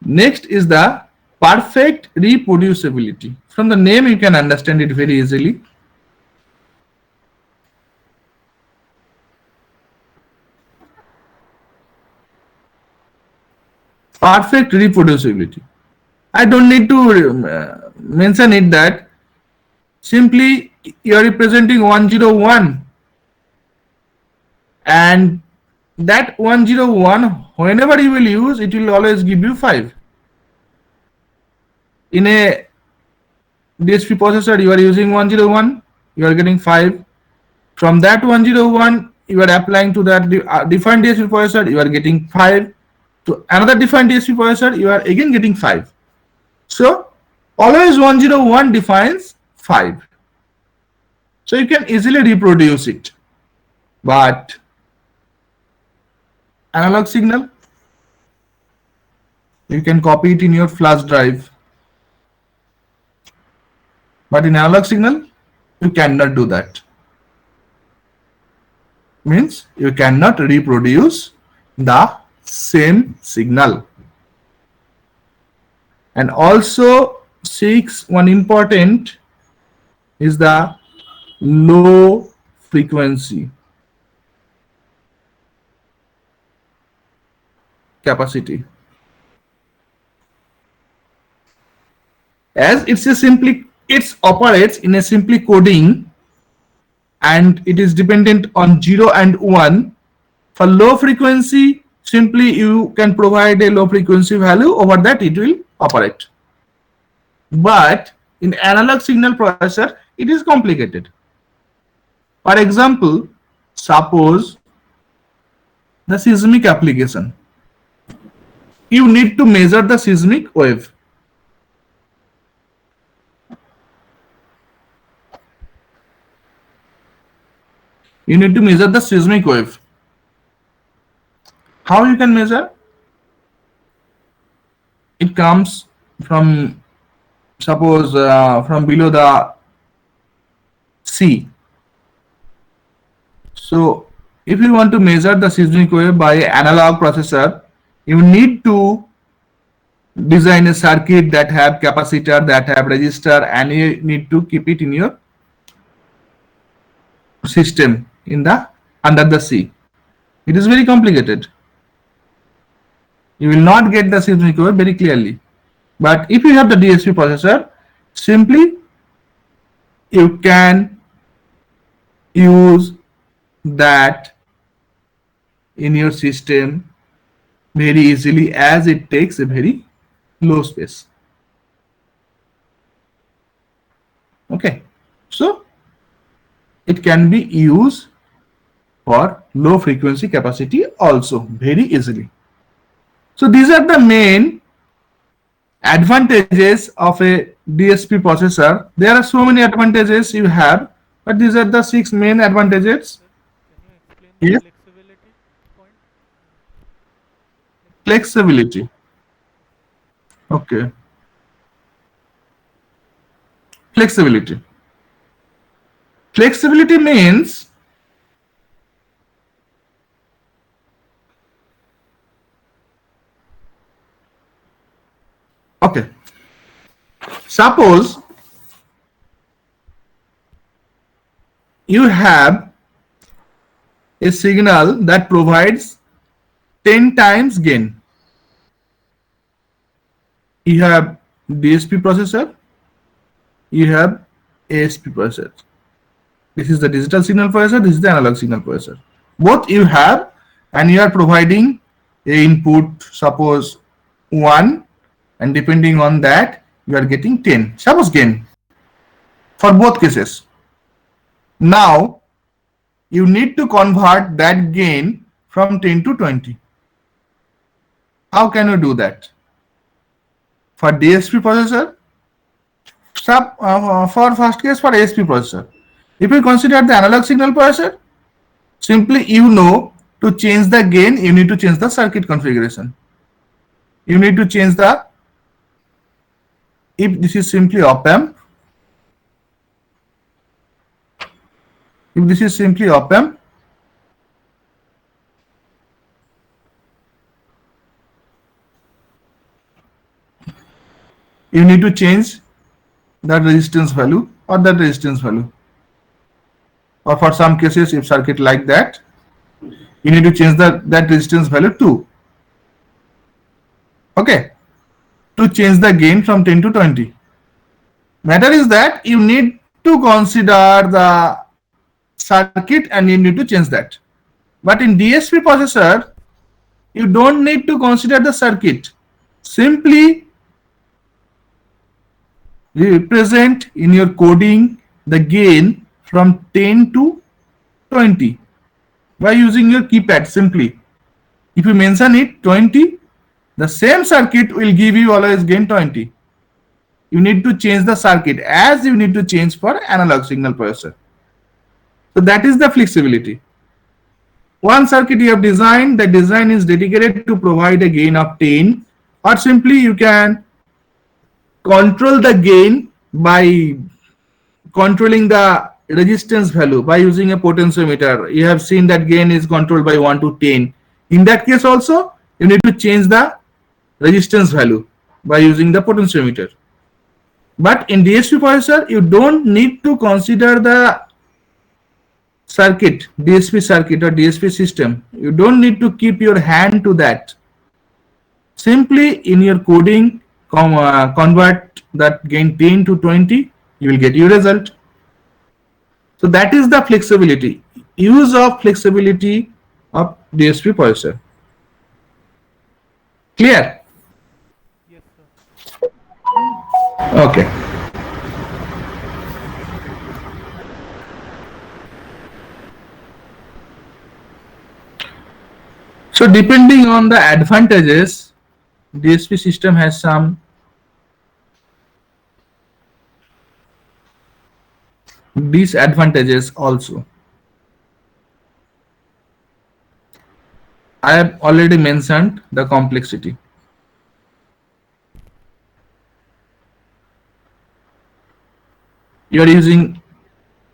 B: Next is the perfect reproducibility. From the name you can understand it very easily. Perfect reproducibility. I don't need to mention it that simply you are representing 101 and that 101 whenever you will use it will always give you 5. In a DSP processor you are using 101, you are getting 5. From that 101 you are applying to that different DSP processor, you are getting 5. To another different DSP processor you are again getting 5. So always 101 defines 5. So you can easily reproduce it. But analog signal, you can copy it in your flash drive. But in analog signal, you cannot do that. Means you cannot reproduce the same signal. And also one important is the low frequency capacity. As it operates in a simply coding and it is dependent on 0 and 1. For low frequency, simply you can provide a low frequency value, over that it will operate. But in analog signal processor, it is complicated. For example, suppose the seismic application. You need to measure the seismic wave. You need to measure the seismic wave. How you can measure? It comes from, suppose, from below the sea. So if you want to measure the seismic wave by analog processor, you need to design a circuit that have capacitor, that have resistor, and you need to keep it in your system under the sea. It is very complicated. You will not get the seismic wave very clearly. But if you have the DSP processor, simply you can use that in your system very easily, as it takes a very low space. Okay, so it can be used for low frequency capacity also very easily. So these are the main advantages of a DSP processor. There are so many advantages you have, but these are the 6 main advantages.
F: Can you explain
B: Yes.
F: the flexibility point?
B: Flexibility. Okay. Flexibility. Flexibility means okay. Suppose you have a signal that provides 10 times gain. You have DSP processor, you have ASP processor. This is the digital signal processor, this is the analog signal processor. Both you have, and you are providing a input, suppose 1, and depending on that you are getting 10, suppose gain for both cases. Now you need to convert that gain from 10 to 20. How can you do that? For DSP processor, for first case for ASP processor, if you consider the analog signal processor, simply to change the gain, you need to change the circuit configuration. You need to change the, if this is simply op amp, you need to change that resistance value or that resistance value, or for some cases if circuit like that, you need to change that resistance value too. Okay, to change the gain from 10 to 20. Matter is that you need to consider the circuit and you need to change that. But in DSP processor, you don't need to consider the circuit. Simply represent in your coding the gain from 10 to 20 by using your keypad. Simply, if you mention it 20, the same circuit will give you always gain 20. You need to change the circuit as you need to change for analog signal processor. So that is the flexibility. One circuit you have designed, the design is dedicated to provide a gain of 10, or simply you can control the gain by controlling the resistance value by using a potentiometer. You have seen that gain is controlled by 1 to 10. In that case also, you need to change the resistance value by using the potentiometer. But in DSP processor, you don't need to consider the circuit, DSP circuit or DSP system. You don't need to keep your hand to that. Simply in your coding, convert that gain 10 to 20, you will get your result. So that is the flexibility, use of flexibility of DSP processor. Clear?
F: Yes, sir.
B: Okay. So depending on the advantages, DSP system has some disadvantages also. I have already mentioned the complexity. You are using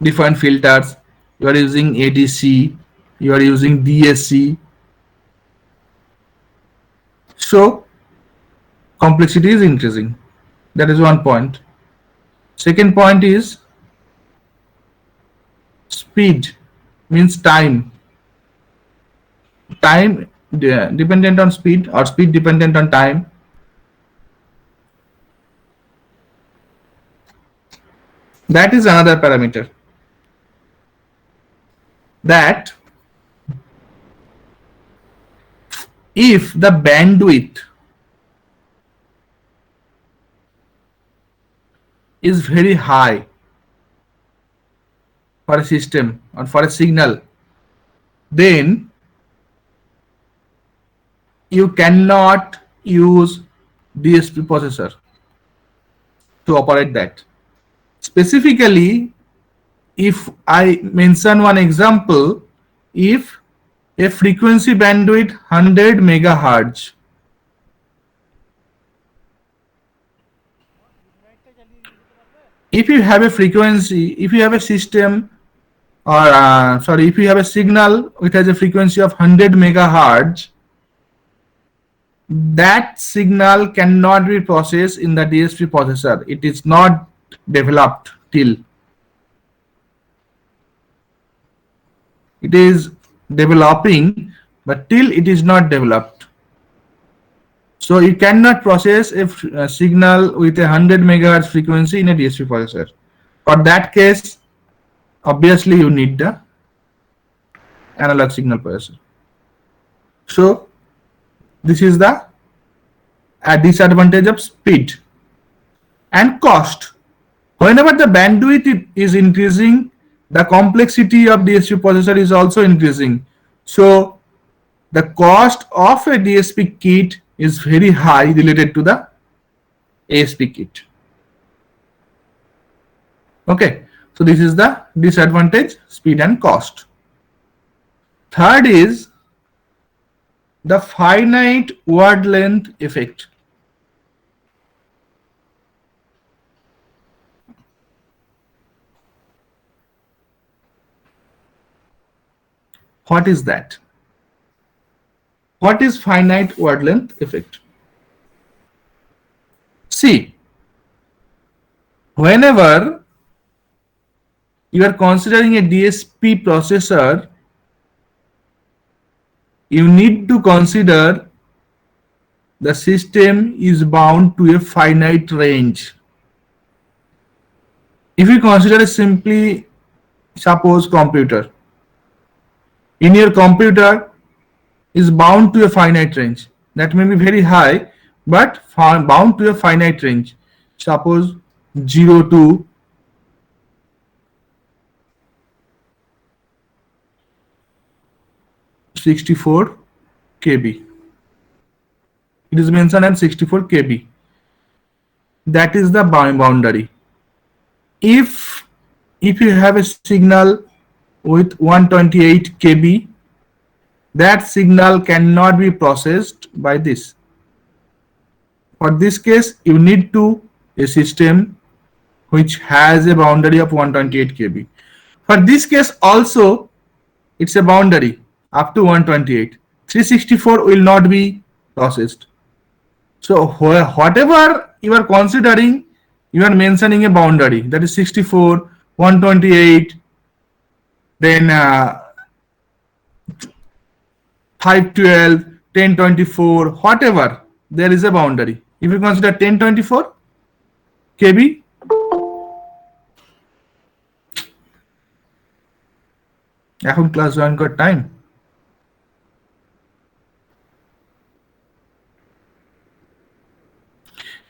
B: different filters, you are using ADC, you are using DSC. So complexity is increasing. That is one point. Second point is speed, means time. Time dependent on speed or speed dependent on time. That is another parameter. That if the bandwidth is very high for a system or for a signal, then you cannot use DSP processor to operate that. Specifically, if I mention one example, if a frequency bandwidth 100 megahertz, if you have a frequency, if you have a system or if you have a signal which has a frequency of 100 megahertz, that signal cannot be processed in the DSP processor. It is not developed till. It is developing, but till it is not developed. So you cannot process a signal with 100 megahertz frequency in a DSP processor. For that case, obviously you need the analog signal processor. So this is the disadvantage of speed and cost. Whenever the bandwidth is increasing, the complexity of DSP processor is also increasing. So the cost of a DSP kit is very high related to the ASP kit. Okay, so this is the disadvantage, speed and cost. Third is the finite word length effect. What is that? What is finite word length effect? See, whenever you are considering a DSP processor, you need to consider the system is bound to a finite range. If you consider simply, suppose computer, in your computer is bound to a finite range. That may be very high, but bound to a finite range. Suppose 0 to 64 KB. It is mentioned at 64 KB. That is the boundary. If you have a signal with 128 KB, that signal cannot be processed by this. For this case, you need a system which has a boundary of 128 KB. For this case also, it's a boundary up to 128. 364 will not be processed. So whatever you are considering, you are mentioning a boundary, that is 64, 128, then 512, 1024, whatever, there is a boundary. If you consider 1024 KB, এখন class join করার time.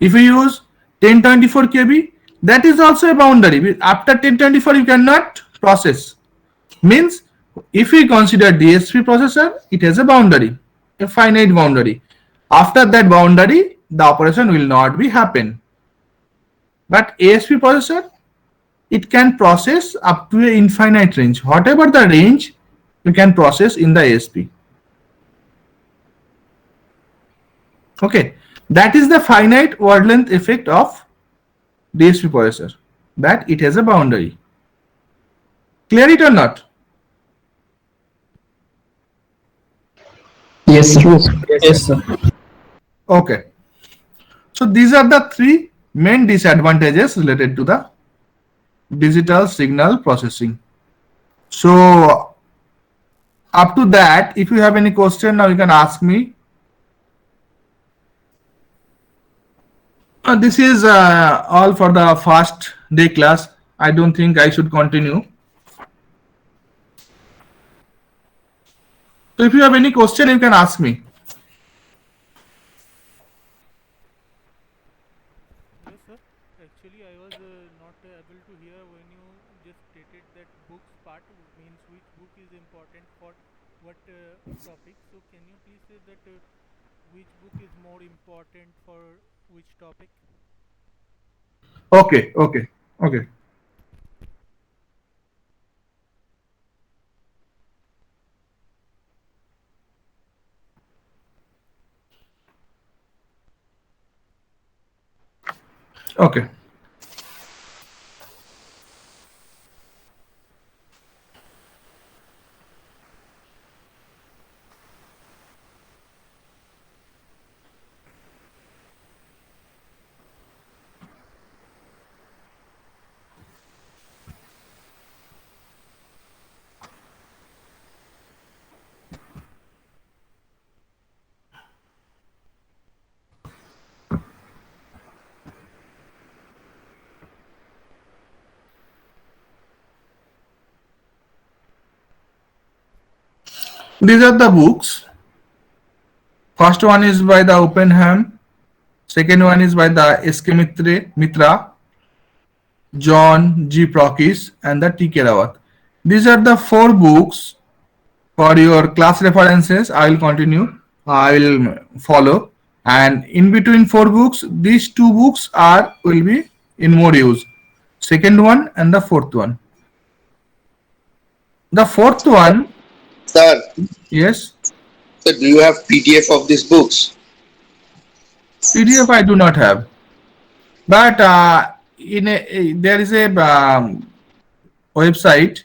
B: If you use 1024 KB, that is also a boundary. After 1024 you cannot process. Means if we consider DSP processor, it has a boundary, a finite boundary. After that boundary, the operation will not be happen. But ASP processor, it can process up to an infinite range. Whatever the range, you can process in the ASP. Okay, that is the finite word length effect of DSP processor, that it has a boundary. Clear it or not?
D: Yes, sir.
A: Yes, sir.
B: Okay, so these are the three main disadvantages related to the digital signal processing. So up to that, if you have any question now, you can ask me. This is all for the first day class. I don't think I should continue. So if you have any question, you can ask me.
F: Yes, sir. Actually, I was not able to hear when you just stated that books part means which book is important for what topic. So can you please say that which book is more important for which topic?
B: Okay, okay, okay. Okay. These are the books. First one is by the Oppenheim. Second one is by the S.K. Mitra, John G. Prokis, and the T.K. Rawat. These are the 4 books for your class references. I will continue. I will follow. And in between 4 books, these 2 books will be in more use. Second one and the 4th one. The 4th one,
G: Sir,
B: yes,
G: so do you have PDF of these books?
B: PDF I do not have, but there is a website,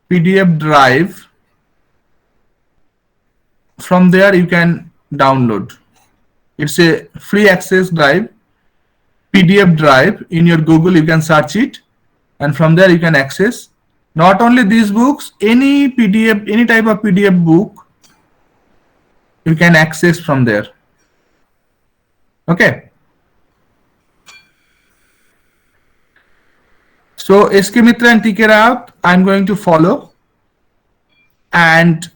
B: PDF Drive. From there you can download. It's a free access drive, PDF Drive. In your Google you can search it, and from there you can access not only these books, any PDF, any type of PDF book you can access from there. Okay. So S.K. Mitra and T.K. Rawat I'm going to follow, and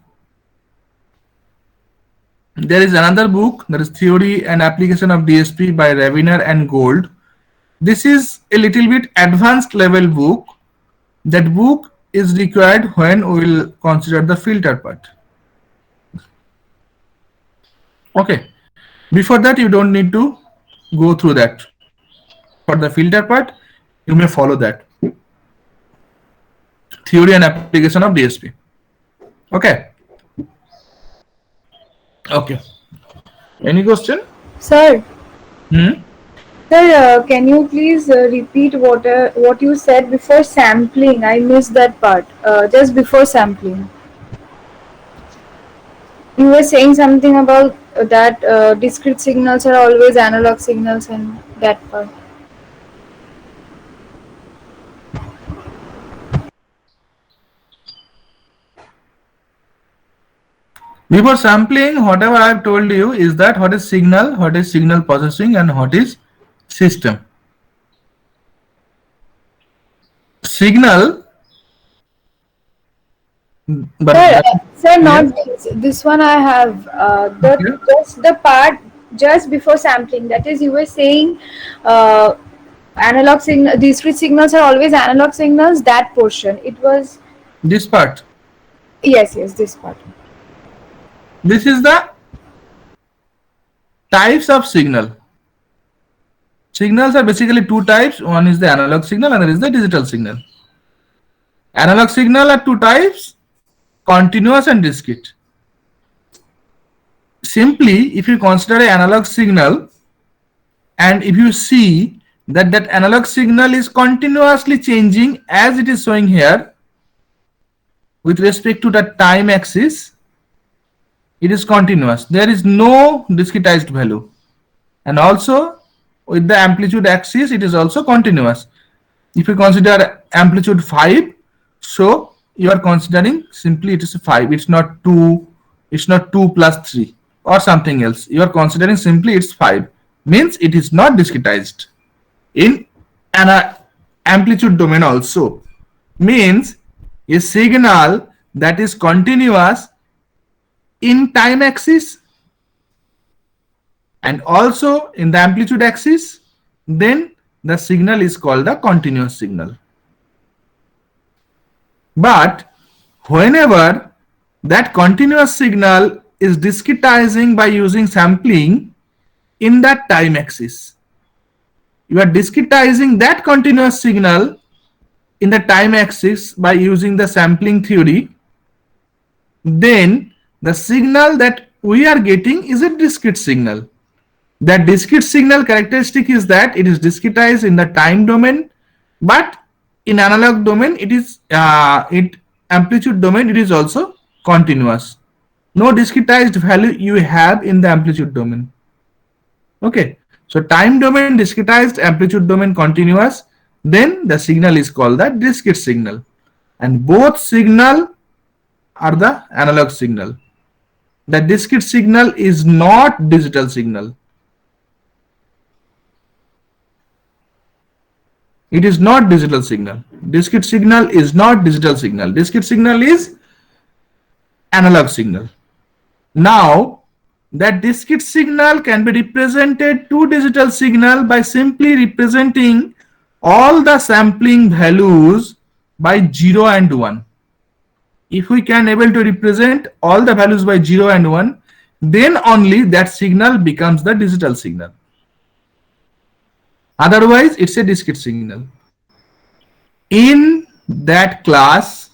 B: there is another book, that is Theory and Application of DSP by Raviner and Gold. This is a little bit advanced level book. That book is required when we will consider the filter part. Okay. Before that, you don't need to go through that. For the filter part, you may follow that. Theory and Application of DSP. Okay. Okay. Any question?
E: Sir,
B: Hmm?
E: sir, can you please repeat what you said before sampling? I missed that part. Just before sampling, you were saying something about that discrete signals are always analog signals, and that part.
B: Before sampling, whatever I have told you is that what is signal processing, and what is system. Signal, but
E: Sir, not this one. I have just the part just before sampling. That is, you were saying analog signal, discrete signals are always analog signals. That portion, it was
B: this part.
E: yes, this part.
B: This is the types of signal. Signals are basically 2 types. One is the analog signal, and there is the digital signal. Analog signal are 2 types, continuous and discrete. Simply, if you consider an analog signal, and if you see that that analog signal is continuously changing as it is showing here with respect to the time axis, it is continuous. There is no discretized value. And also with the amplitude axis, it is also continuous. If you consider amplitude 5, so you are considering simply it is 5. It's not 2. It's not 2 plus 3 or something else. You are considering simply it's 5. Means it is not discretized. In an amplitude domain also means a signal that is continuous in time axis and also in the amplitude axis, then the signal is called the continuous signal. But whenever that continuous signal is discretizing by using sampling in that time axis, you are discretizing that continuous signal in the time axis by using the sampling theory, then the signal that we are getting is a discrete signal. That discrete signal characteristic is that it is discretized in the time domain, but in analog domain it is amplitude domain it is also continuous. No discretized value you have in the amplitude domain. Okay, so time domain discretized, amplitude domain continuous, then the signal is called the discrete signal, and both signal are the analog signal. The discrete signal is not digital signal. It is not digital signal. Discrete signal is not digital signal. Discrete signal is analog signal. Now, that discrete signal can be represented to digital signal by simply representing all the sampling values by 0 and 1. If we can able to represent all the values by 0 and 1, then only that signal becomes the digital signal. Otherwise, it's a discrete signal. In that class,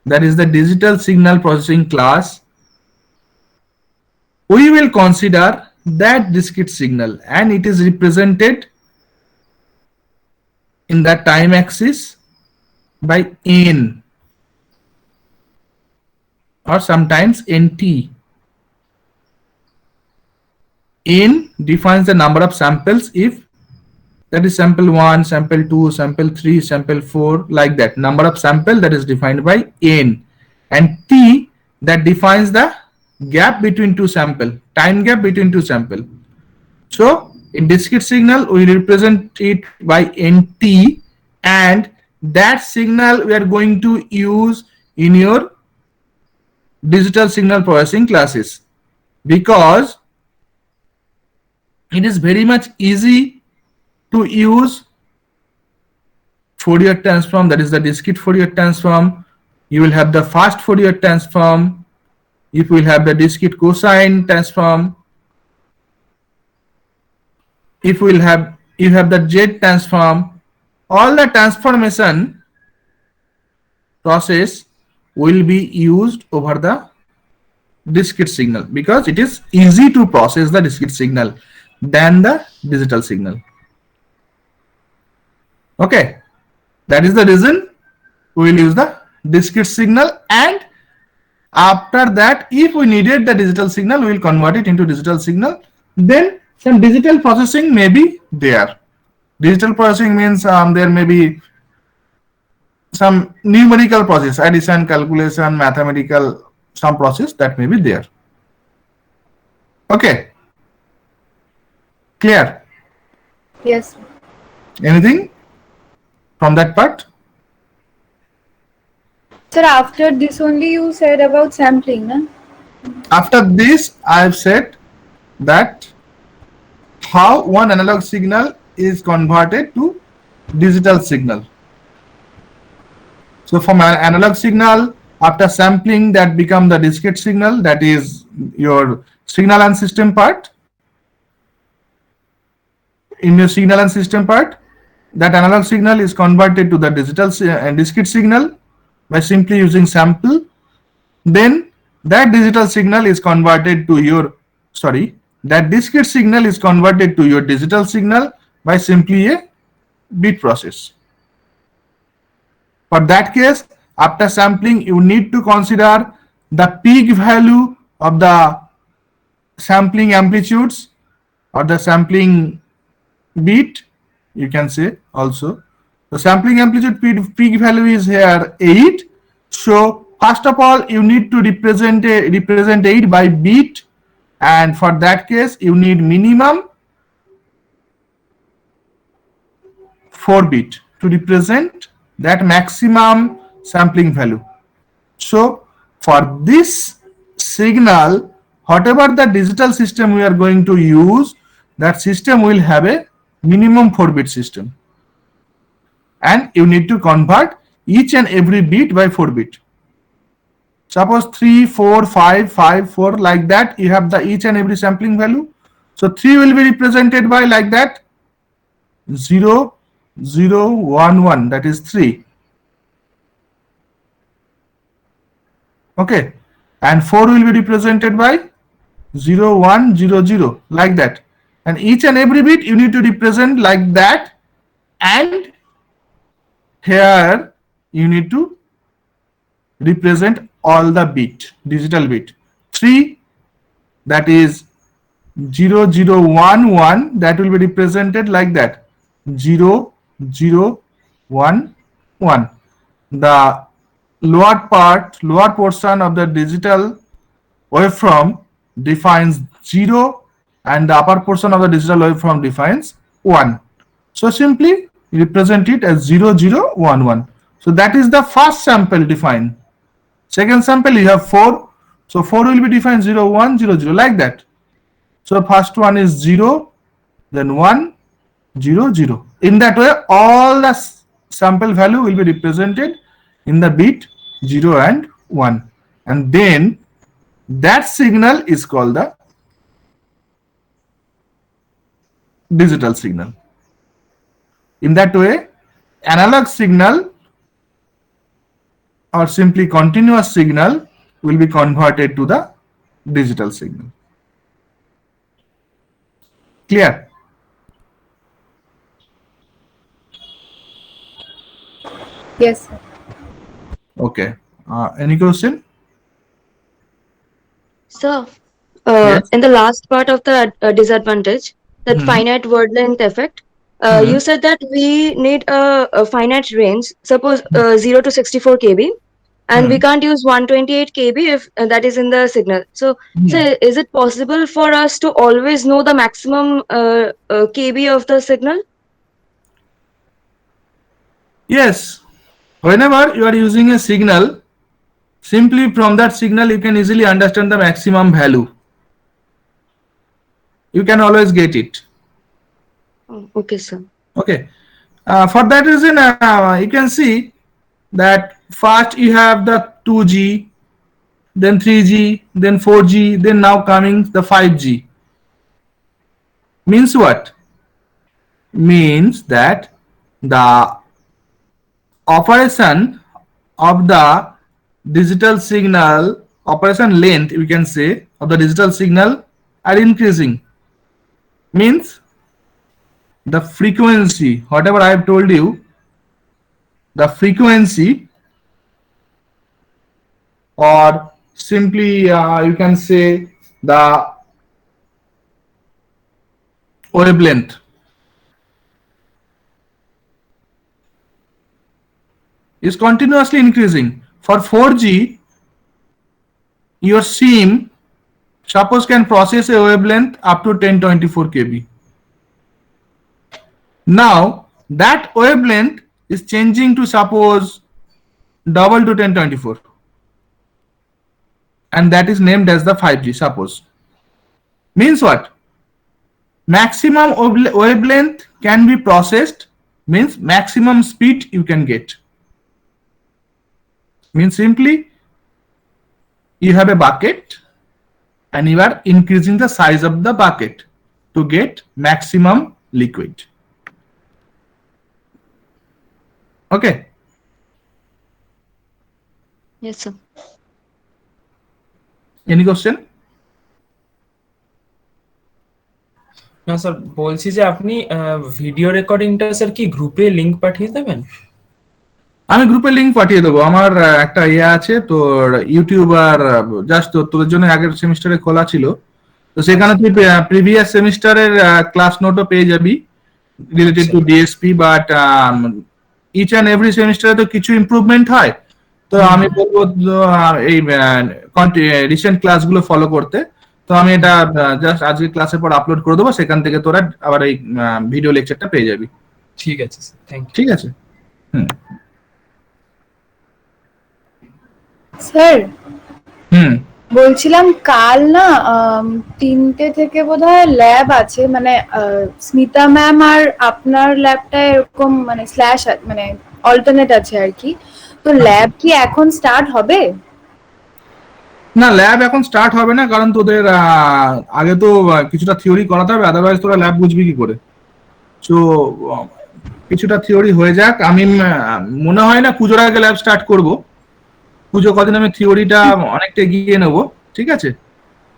B: that is the digital signal processing class, we will consider that discrete signal, and it is represented in the time axis by n or sometimes nt. N defines the number of samples, if that is sample 1, sample 2, sample 3, sample 4, like that. Number of sample that is defined by n, and t that defines the gap between two sample, time gap between two sample. So in discrete signal we represent it by nt, and that signal we are going to use in your digital signal processing classes, because it is very much easy to use Fourier transform, that is the discrete Fourier transform. You will have the fast Fourier transform, if we will have the discrete cosine transform, if we will have, you have the Z transform, all the transformation process will be used over the discrete signal, because it is easy to process the discrete signal than the digital signal. Okay, that is the reason we will use the discrete signal, and after that, if we needed the digital signal, we will convert it into digital signal. Then some digital processing may be there. Digital processing means there may be some numerical process, addition, calculation, mathematical, some process that may be there. Okay, clear?
E: Yes.
B: Anything from that part?
E: Sir, after this only you said about sampling, na?
B: After this, I have said that how one analog signal is converted to digital signal. So from an analog signal, after sampling, that become the discrete signal, that is your signal and system part. In your signal and system part, that analog signal is converted to the digital discrete signal by simply using sample. Then that digital signal is converted to your, that discrete signal is converted to your digital signal by simply a bit process. For that case, after sampling, you need to consider the peak value of the sampling amplitudes or the sampling bit, you can say also. The sampling amplitude peak value is here 8. So first of all, you need to represent 8 by bit, and for that case you need minimum 4 bit to represent that maximum sampling value. So for this signal, whatever the digital system we are going to use, that system will have a minimum 4-bit system, and you need to convert each and every bit by 4 bit. Suppose 3, 4, 5, 5, 4, like that, you have the each and every sampling value. So 3 will be represented by like that 0, 0, 1, 1, that is 3. Okay, and 4 will be represented by 0, 1, 0, 0, like that. And each and every bit you need to represent like that, and here you need to represent all the bit, digital bit. 3, that is 0, 0, 1, 1, that will be represented like that 0, 0, 1, 1. The lower portion of the digital waveform defines 0, and the upper portion of the digital waveform defines 1. So simply represent it as 0, 0, 1, 1. So that is the first sample defined. Second sample you have 4. So 4 will be defined 0, 1, 0, 0 like that. So first one is 0, then 1, 0, 0. In that way, all the sample value will be represented in the bit 0 and 1. And then that signal is called the digital signal. In that way, analog signal or simply continuous signal will be converted to the digital signal. Clear?
E: Yes, sir.
B: Okay. Any question?
H: Sir,
B: Yes.
H: in the last part of the disadvantage, that
B: Mhm.
H: finite word length effect, you
B: Mhm.
H: said that we need a finite range, suppose 0 to 64 kb, and we
B: Hmm.
H: can't use 128 kb if that is in the signal. So,
B: Hmm.
H: is it possible for us to always know the maximum kb of the signal?
B: Yes. Whenever you are using a signal, simply from that signal you can easily understand the maximum value. You can always get it.
H: Oh, okay, sir.
B: Okay. For that reason, you can see that first you have the 2G, then 3G, then 4G, then now coming the 5G. Means what? Means that the operation of the digital signal, operation length, we can say, of the digital signal are increasing. Means the frequency, whatever I have told you, the frequency, or simply you can say the wavelength, is continuously increasing. For 4G, your SIM suppose can process a wavelength up to 1024 kb. Now that wavelength is changing to suppose double to 1024, and that is named as the 5G. Suppose means what? Maximum wavelength can be processed, means maximum speed you can get. Means simply you have a bucket and you are increasing the size of the bucket to get maximum liquid. Okay.
H: Yes, sir.
B: Any question?
C: না sir, বলছি যে আপনি video রেকর্ডিংটা sir কি গ্রুপে link পাঠিয়ে দেবেন?
B: আমি গ্রুপে লিংক পাঠিয়ে দেবো। আমার একটা ইয়ে আছে তোর ইউটিউব, আর জাস্ট তোদের জন্য আগের সেমিস্টারে খোলা ছিল, তো সেখানে তুই প্রিভিয়াস সেমিস্টারের ক্লাস নোটও পেয়ে যাবি related to DSP. But each and every সেমিস্টারে তো কিছু ইমপ্রুভমেন্ট হয়, তো আমি বলবো এই রিসেন্ট ক্লাসগুলো ফলো করতে। তো আমি এটা জাস্ট আজকে ক্লাসের পর আপলোড করে দেবো, সেখান থেকে তোরা আবার এই ভিডিও লেকচারটা পেয়ে যাবি।
C: ঠিক আছে স্যার, থ্যাংক ইউ।
B: ঠিক আছে। হুম
E: স্যার
B: হুম
E: বলছিলাম কাল না 3টে থেকে বোধহয় ল্যাব আছে, মানে স্মিতা ম্যাম আর আপনার ল্যাবটা এরকম মানে স্ল্যাশ মানে অল্টারনেট আছে আর কি। তো ল্যাব কি এখন স্টার্ট হবে?
B: না, ল্যাব এখন স্টার্ট হবে না, কারণ তোদের আগে তো কিছুটা থিওরি করাতে হবে, আদারওয়াইজ তোরা ল্যাব বুঝবি কি করে। সো কিছুটা থিওরি হয়ে যাক। আমি মনে হয় না পুজোর আগে ল্যাব স্টার্ট করব। পুজো কদিন আমি থিওরিটা অনেকটা এগিয়ে নেব, ঠিক আছে?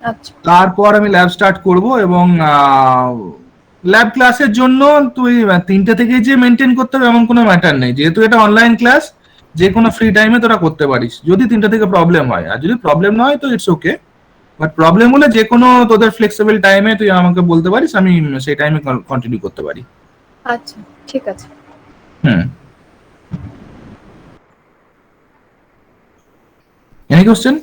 E: আচ্ছা
B: তারপর আমি ল্যাব স্টার্ট করব, এবং ল্যাব ক্লাসের জন্য তুই 3টে থেকে যে মেনটেন করতে হবে এমন কোনো ম্যাটার নেই, যেহেতু এটা অনলাইন ক্লাস, যে কোনো ফ্রি টাইমে তোরা করতে পারিস, যদি 3টে থেকে প্রবলেম হয়। আর যদি প্রবলেম না হয় তো ইটস ওকে, বাট প্রবলেম হলে যে কোনো তোদের ফ্লেক্সিবল টাইমে তুই আমাকে বলতে পারিস, আমি সেই টাইমে কন্টিনিউ করতে পারি।
E: আচ্ছা ঠিক আছে।
B: হুম। Any question?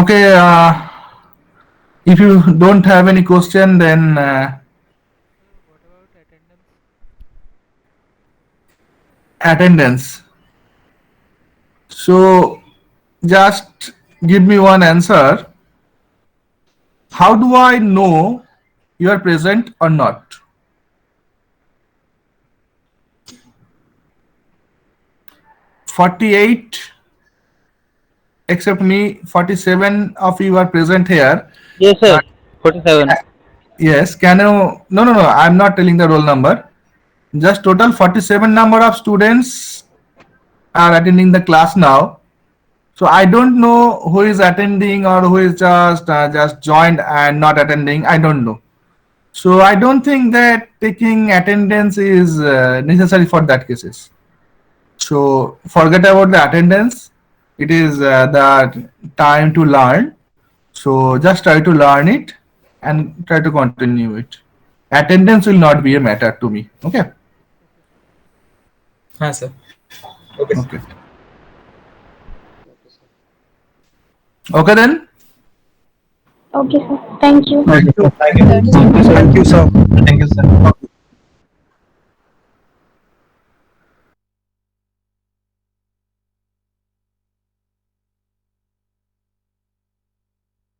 B: Okay, If you don't have any question, then
F: What about attendance?
B: attendance. So just give me one answer. How do I know you are present or not? "48" except me, 47 of you are present here.
A: Yes, sir. 47.
B: Yes, can you? No, I'm not telling the roll number. Just total 47 number of students are attending the class now. So I don't know who is attending or who is just joined and not attending. I don't know. So I don't think that taking attendance is necessary for that cases. So forget about the attendance. It is the time to learn. So just try to learn it and try to continue it. Attendance will not be a matter to me. Okay.
C: হ্যাঁ sir
B: Okay. Okay then.
I: Okay, sir. Thank you.
A: Thank you, sir.
D: Thank you, sir.
B: Okay.